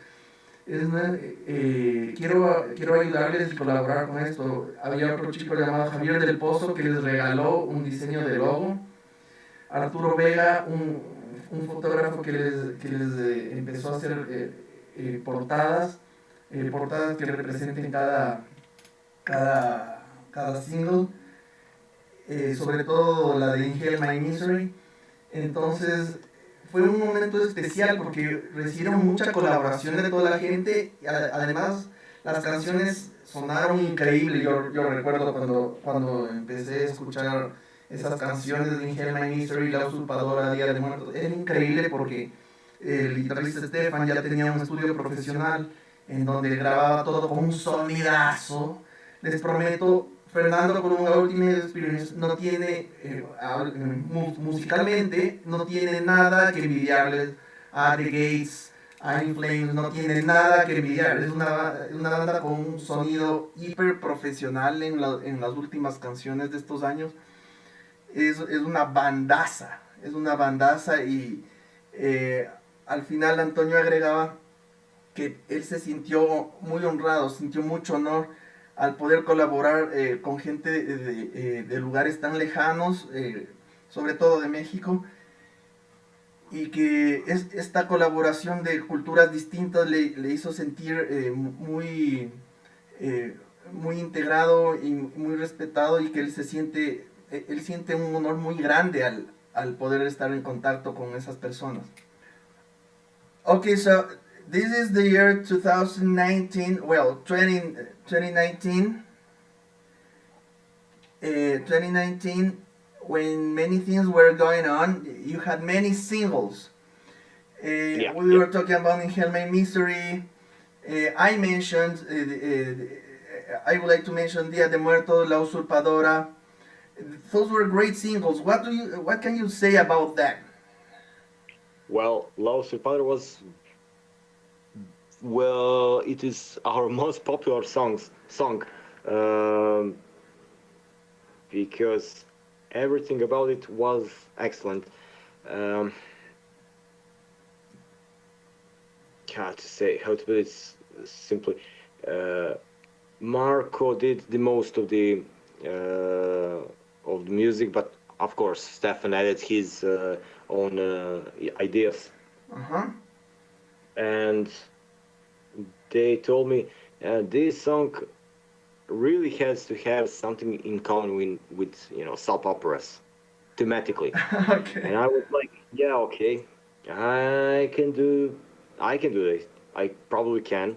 Quiero ayudarles y colaborar con esto. Había otro chico llamado Javier del Pozo que les regaló un diseño de logo. Arturo Vega, un fotógrafo que les empezó a hacer portadas que representen cada single, sobre todo la de Inhale My Misery. Entonces fue un momento especial porque recibieron mucha colaboración de toda la gente y además las canciones sonaron increíbles. Yo recuerdo cuando empecé a escuchar esas canciones de Inhale My Misery, La Usurpadora, Día de Muertos. Era increíble porque el guitarrista Stefan ya tenía un estudio profesional en donde grababa todo con un sonidazo. Les prometo, Fernando Colunga Ultimate Experience no tiene, musicalmente, no tiene nada que envidiarles a The Gates, a In Flames, no tiene nada que envidiar. Es una banda con un sonido hiper profesional en las últimas canciones de estos años. Es una bandaza y al final Antonio agregaba que él se sintió muy honrado, sintió mucho honor al poder colaborar con gente de lugares tan lejanos, sobre todo de México, y que esta colaboración de culturas distintas le hizo sentir muy integrado y muy respetado, y que él siente un honor muy grande al poder estar en contacto con esas personas. Okay, so this is the year 2019, well, 2019, 2019, when many things were going on. You had many singles. We were talking about Inhale My Misery. I mentioned, I would like to mention Día de Muertos, La Usurpadora. Those were great singles. What can you say about that? Well, La Usurpadora was, well, it is our most popular song, because everything about it was excellent. How to put it simply, Marco did the most of the music, but of course Stefan added his own ideas. And they told me this song really has to have something in common with soap operas thematically. Okay. And I was like, yeah, okay, I can do this. I probably can,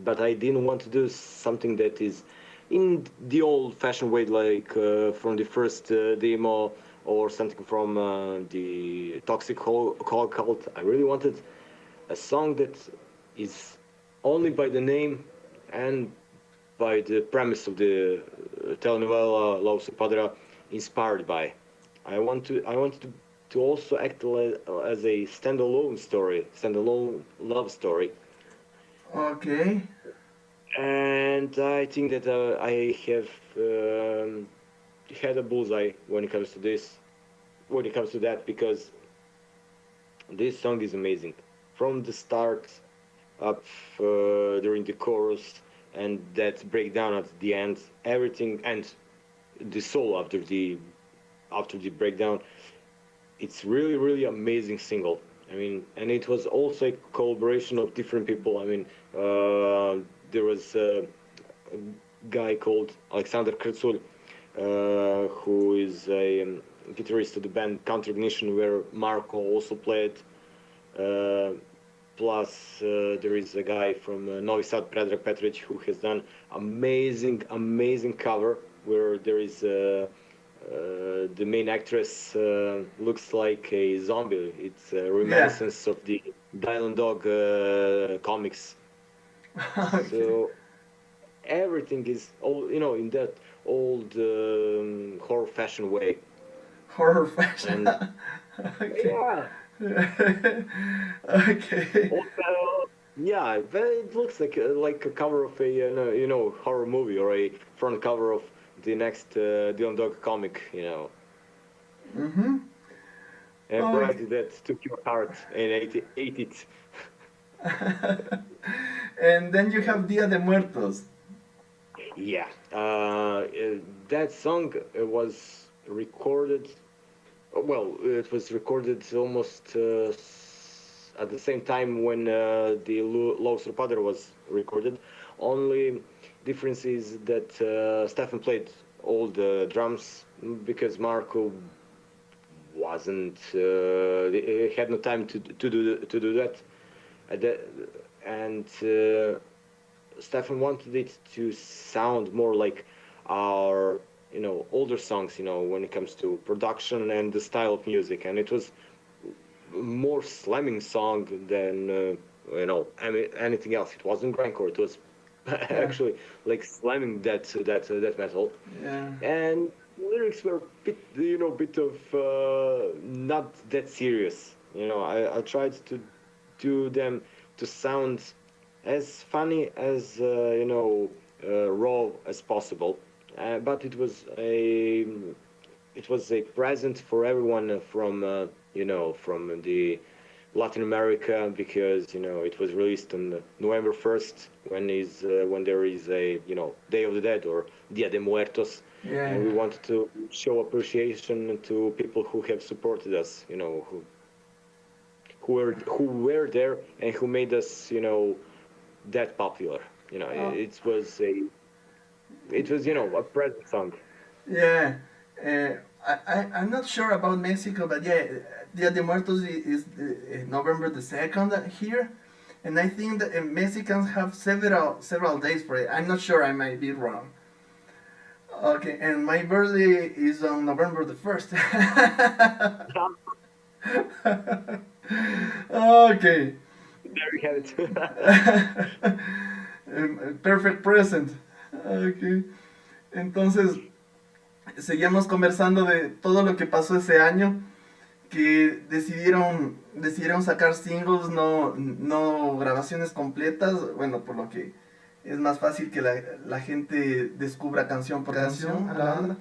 but I didn't want to do something that is in the old-fashioned way, like from the first demo, or something from the Toxic Cult. I really wanted a song that is only by the name and by the premise of the telenovela La Usurpadora inspired by. I wanted to also act as a standalone love story. Okay. And I think that I have had a bullseye when it comes to that, because this song is amazing. From the start up during the chorus and that breakdown at the end, everything, and the solo after the breakdown, it's really, really amazing single. I mean, and it was also a collaboration of different people. I mean, there was a guy called Alexander Kretsul, who is a guitarist of the band Counter Ignition, where Marco also played. Plus, there is a guy from Novi Sad, Predrag Petrovic, who has done amazing cover, where there is the main actress looks like a zombie. It's a reminiscence of the Dylan Dog comics. Okay. So everything is all in that old horror fashion way. Horror fashion. Okay. Yeah. Okay. Yeah, but it looks like a cover of a horror movie, or a front cover of the next Dylan Dog comic, Mm-hmm. Everybody that took your heart and ate it. And then you have Dia de Muertos. Yeah, that song was recorded. Well, it was recorded almost at the same time when the La Usurpadora was recorded. Only difference is that Stefan played all the drums, because Marco wasn't had no time to do that, and Stefan wanted it to sound more like our older songs, when it comes to production and the style of music, and it was more slamming song than anything else. It wasn't grindcore. It was actually like slamming that metal. Yeah. And lyrics were bit of not that serious. I tried to do them to sound as funny as raw as possible. But it was a present for everyone from the Latin America, because it was released on November 1st, when there is a Day of the Dead, or Dia de Muertos, Yeah. And we wanted to show appreciation to people who have supported us, you know, who were there and who made us, you know, that popular. You know, Oh. it was you know, a present song. Yeah, I'm not sure about Mexico, but yeah, Dia de Muertos is November the 2nd here, and I think that Mexicans have several days for it. I'm not sure, I might be wrong. Okay, and my birthday is on November the 1st. Okay. There you have it. Perfect present. Okay. Entonces, seguíamos conversando de todo lo que pasó ese año, que decidieron sacar singles, no grabaciones completas, bueno, por lo que es más fácil que la gente descubra canción por canción a la banda.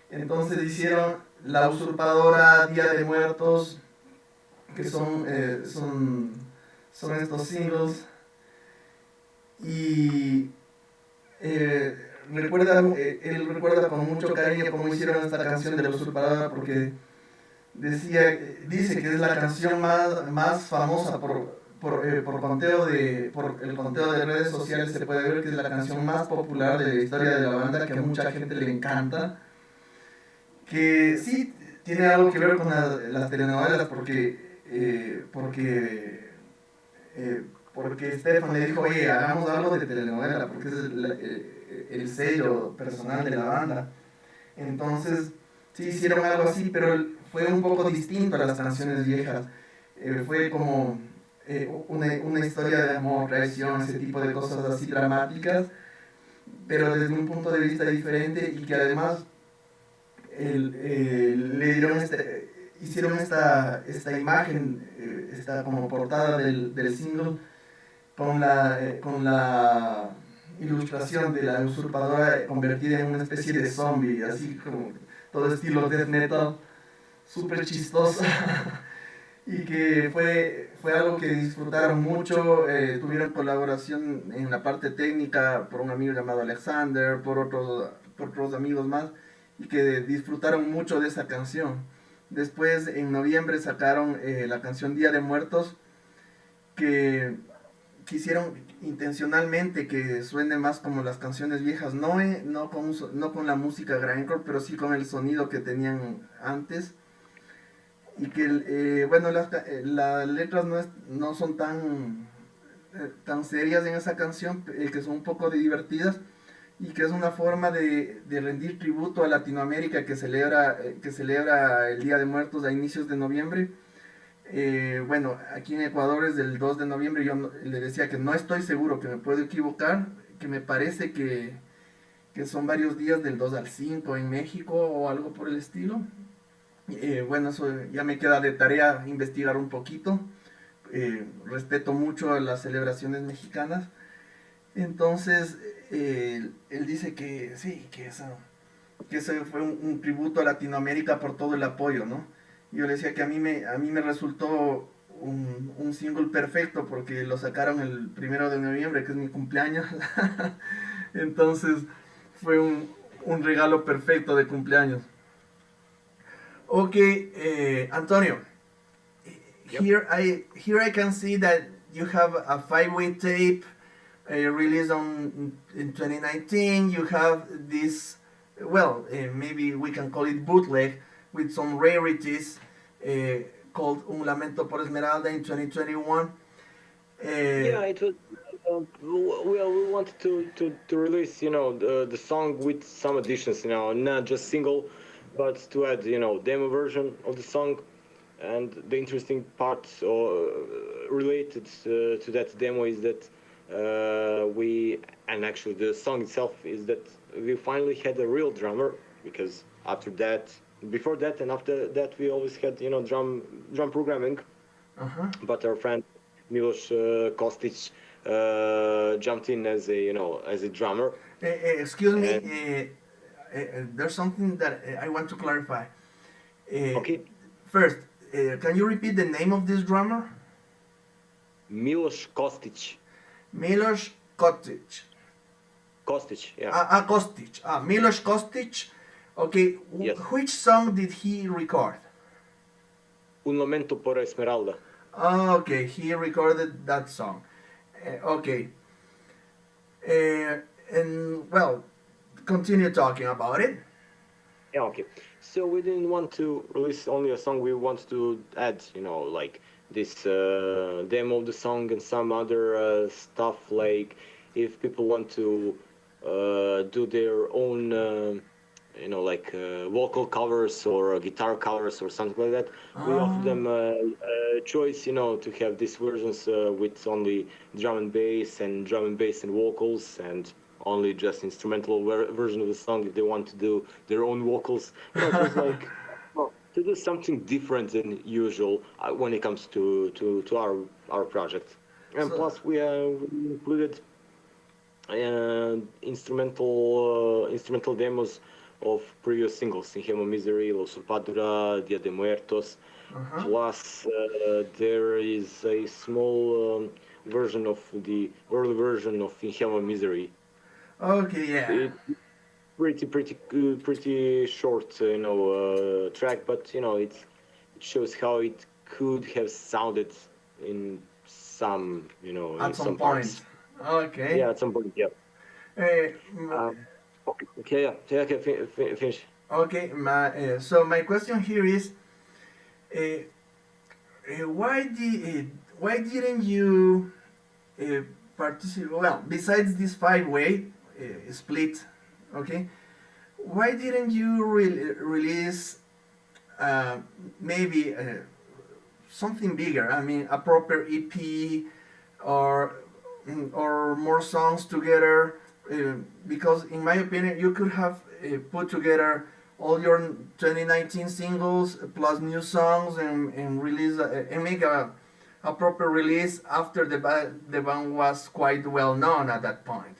Entonces hicieron La Usurpadora, Día de Muertos, que son estos singles, y él recuerda con mucho cariño cómo hicieron esta canción de La Usurpadora, porque dice que es la canción más famosa por el conteo de redes sociales. Se puede ver que es la canción más popular de la historia de la banda, que a mucha gente le encanta, que sí tiene algo que ver con las telenovelas, porque Stefan le dijo, oye, hagamos algo de telenovela, porque es el sello personal de la banda. Entonces, sí hicieron algo así, pero fue un poco distinto a las canciones viejas. Fue como una historia de amor, traición, ese tipo de cosas así dramáticas, pero desde un punto de vista diferente, y que además le dieron hicieron esta imagen, esta como portada del single, con la ilustración de la usurpadora convertida en una especie de zombie, así como todo estilo death metal, súper chistoso. Y que fue algo que disfrutaron mucho. Tuvieron colaboración en la parte técnica por un amigo llamado Alexander, por otros amigos más, y que disfrutaron mucho de esa canción. Después, en noviembre, sacaron la canción Día de Muertos, que quisieron intencionalmente que suene más como las canciones viejas, no con la música grindcore, pero sí con el sonido que tenían antes. Y que, bueno, las letras no son tan serias en esa canción, que son un poco divertidas, y que es una forma de rendir tributo a Latinoamérica, que celebra el Día de Muertos a inicios de noviembre. Bueno, aquí en Ecuador es del 2 de noviembre. Yo le decía que no estoy seguro, que me puedo equivocar, que me parece que son varios días del 2 al 5 en México o algo por el estilo. Bueno, eso ya me queda de tarea investigar un poquito. Respeto mucho las celebraciones mexicanas. Entonces, él dice que sí, que eso fue un tributo a Latinoamérica por todo el apoyo, ¿no? Yo le decía que a mí me resultó un single perfecto, porque lo sacaron el 1 de noviembre, que es mi cumpleaños. Entonces, fue un regalo perfecto de cumpleaños. Okay, Antonio. Yep. Here I can see that you have a 5-way tape released in 2019. You have this, well, maybe we can call it bootleg, with some rarities, called Un Lamento por Esmeralda in 2021. Yeah, it was. We wanted to release, you know, the song with some additions, you know, not just single, but to add, you know, demo version of the song. And the interesting part related to that demo is that and actually the song itself, is that we finally had a real drummer, because before that and after that, we always had, you know, drum programming. Uh-huh. But our friend Milos Kostic jumped in as a drummer. Excuse me, there's something that I want to clarify. Okay. First, can you repeat the name of this drummer? Milos Kostic. Milos Kostic. Kostic, yeah. Kostic. Milos Kostic Okay, Yes. which song did he record? Un momento por Esmeralda. Okay, he recorded that song. Okay. And well, continue talking about it. Yeah, okay. So we didn't want to release only a song. We want to add, like this demo of the song and some other stuff. Like if people want to do their own, like vocal covers or guitar covers or something like that, we offer them a choice, to have these versions with only drum and bass and vocals and only just instrumental version of the song if they want to do their own vocals. It was like to do something different than usual when it comes to our project. And plus we included instrumental demos of previous singles, Ingenuo Misery, Usurpadora, Día de Muertos. Plus there is a small version of the early version of Ingenuo Misery. Okay, yeah. Pretty short, track, but it shows how it could have sounded in some, At in some parts. point. Okay. Yeah, at some point, yeah. Okay, yeah, okay, finish. Okay, so my question here is, why didn't you participate? Well, besides this five-way split, okay, why didn't you release maybe something bigger? I mean, a proper EP or more songs together. Because in my opinion, you could have put together all your 2019 singles plus new songs and release and make a proper release after the band was quite well known at that point.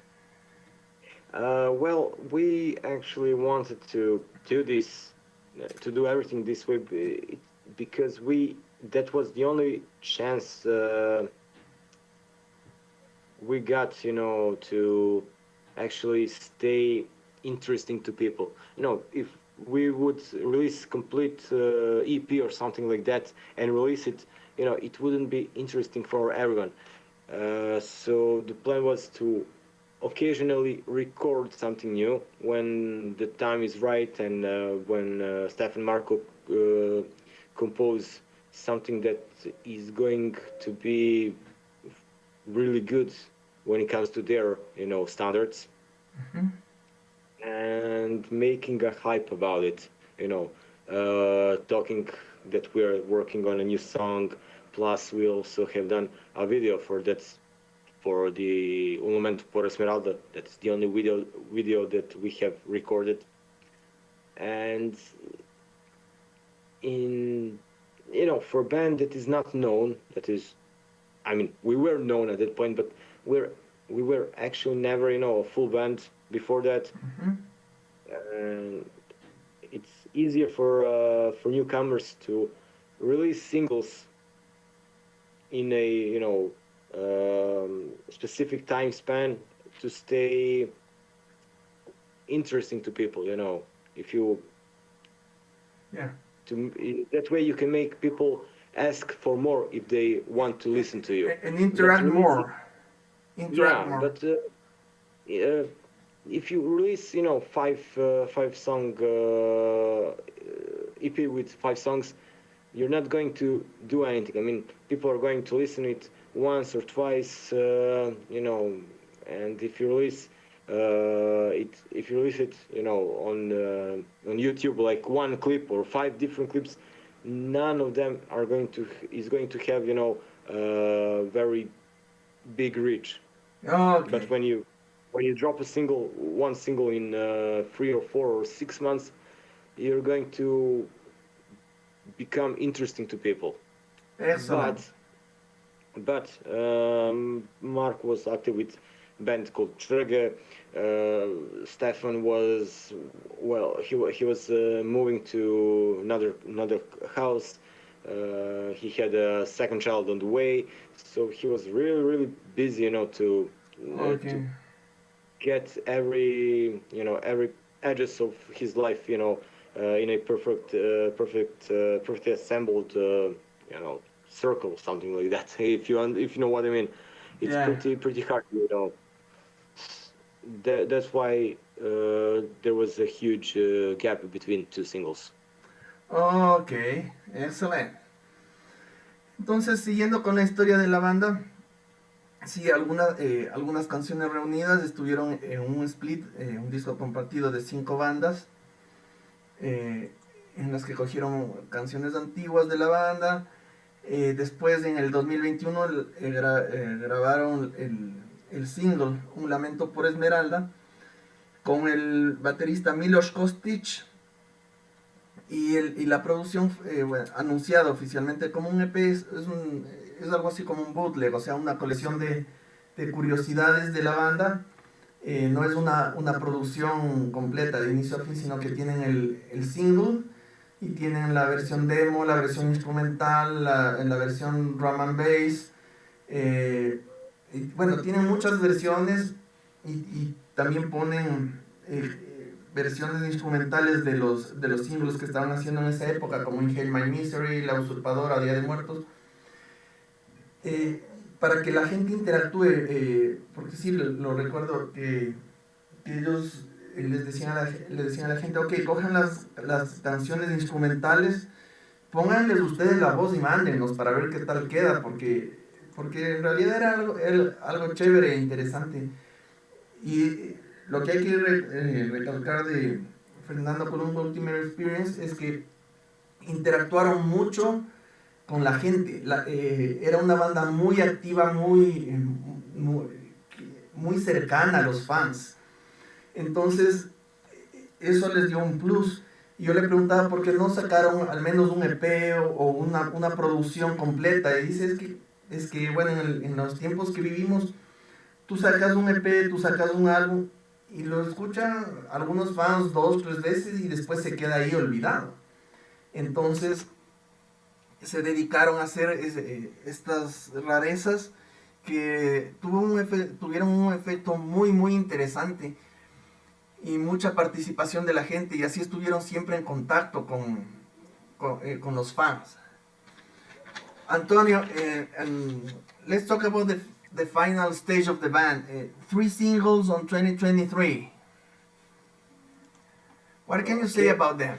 Well, we actually wanted to do this, to do everything this way, because that was the only chance we got, to actually stay interesting to people. If we would release complete EP or something like that and release it, it wouldn't be interesting for everyone. So the plan was to occasionally record something new when the time is right and when Steph and Marco compose something that is going to be really good when it comes to their standards. And making a hype about it, talking that we're working on a new song, plus we also have done a video for that, for the Un Momento por Esmeralda. That's the only video that we have recorded. And for a band that is not known, we were known at that point, but we were actually never, a full band before that. And it's easier for newcomers to release singles in a specific time span to stay interesting to people. If you that way you can make people ask for more if they want to listen to you and interact more. But if you release, five song EP with 5 songs, you're not going to do anything. People are going to listen it once or twice, and if you release it, on YouTube, like one clip or 5 different clips, none of them is going to have, very big reach. Okay. But when you drop one single in 3 or 4 or 6 months, you're going to become interesting to people. Excellent. But Mark was active with a band called Trege. Stefan was he was moving to another house. He had a second child on the way, so he was really busy, to get every edges of his life, in a perfectly assembled, circle, something like that. If you know what I mean, it's pretty hard, That's why there was a huge gap between two singles. Ok, excelente. Entonces, siguiendo con la historia de la banda, sí, algunas canciones reunidas estuvieron en un split, un disco compartido de 5 bandas, en las que cogieron canciones antiguas de la banda. Después, en el 2021, grabaron el single Un Lamento por Esmeralda con el baterista Milos Kostic, y la producción anunciada oficialmente como un EP es algo así como un bootleg, o sea, una colección de curiosidades de la banda. No es una producción completa de inicio a fin, sino que tienen el single y tienen la versión demo, la versión instrumental, la versión drum and bass. Tienen muchas versiones y también ponen versiones instrumentales de los singles que estaban haciendo en esa época, como Inhale My Misery, La Usurpadora, Día de Muertos, para que la gente interactúe, porque sí, lo recuerdo que ellos les decían a la gente, ok, cojan las canciones instrumentales, pónganles ustedes la voz y mándenos para ver qué tal queda, porque en realidad era algo chévere e interesante. Y lo que hay que recalcar de Fernando Colunga Ultimate Experience es que interactuaron mucho con la gente. Era una banda muy activa, muy cercana a los fans. Entonces, eso les dio un plus. Y yo le preguntaba por qué no sacaron al menos un EP o una producción completa. Y dice, es que bueno, en los tiempos que vivimos, tú sacas un EP, tú sacas un álbum, y lo escuchan algunos fans 2, 3 veces y después se queda ahí olvidado. Entonces se dedicaron a hacer estas rarezas que tuvieron un efecto muy muy interesante y mucha participación de la gente, y así estuvieron siempre en contacto con los fans. Antonio, let's talk about the final stage of the band. 3 singles on 2023. What can you say about them?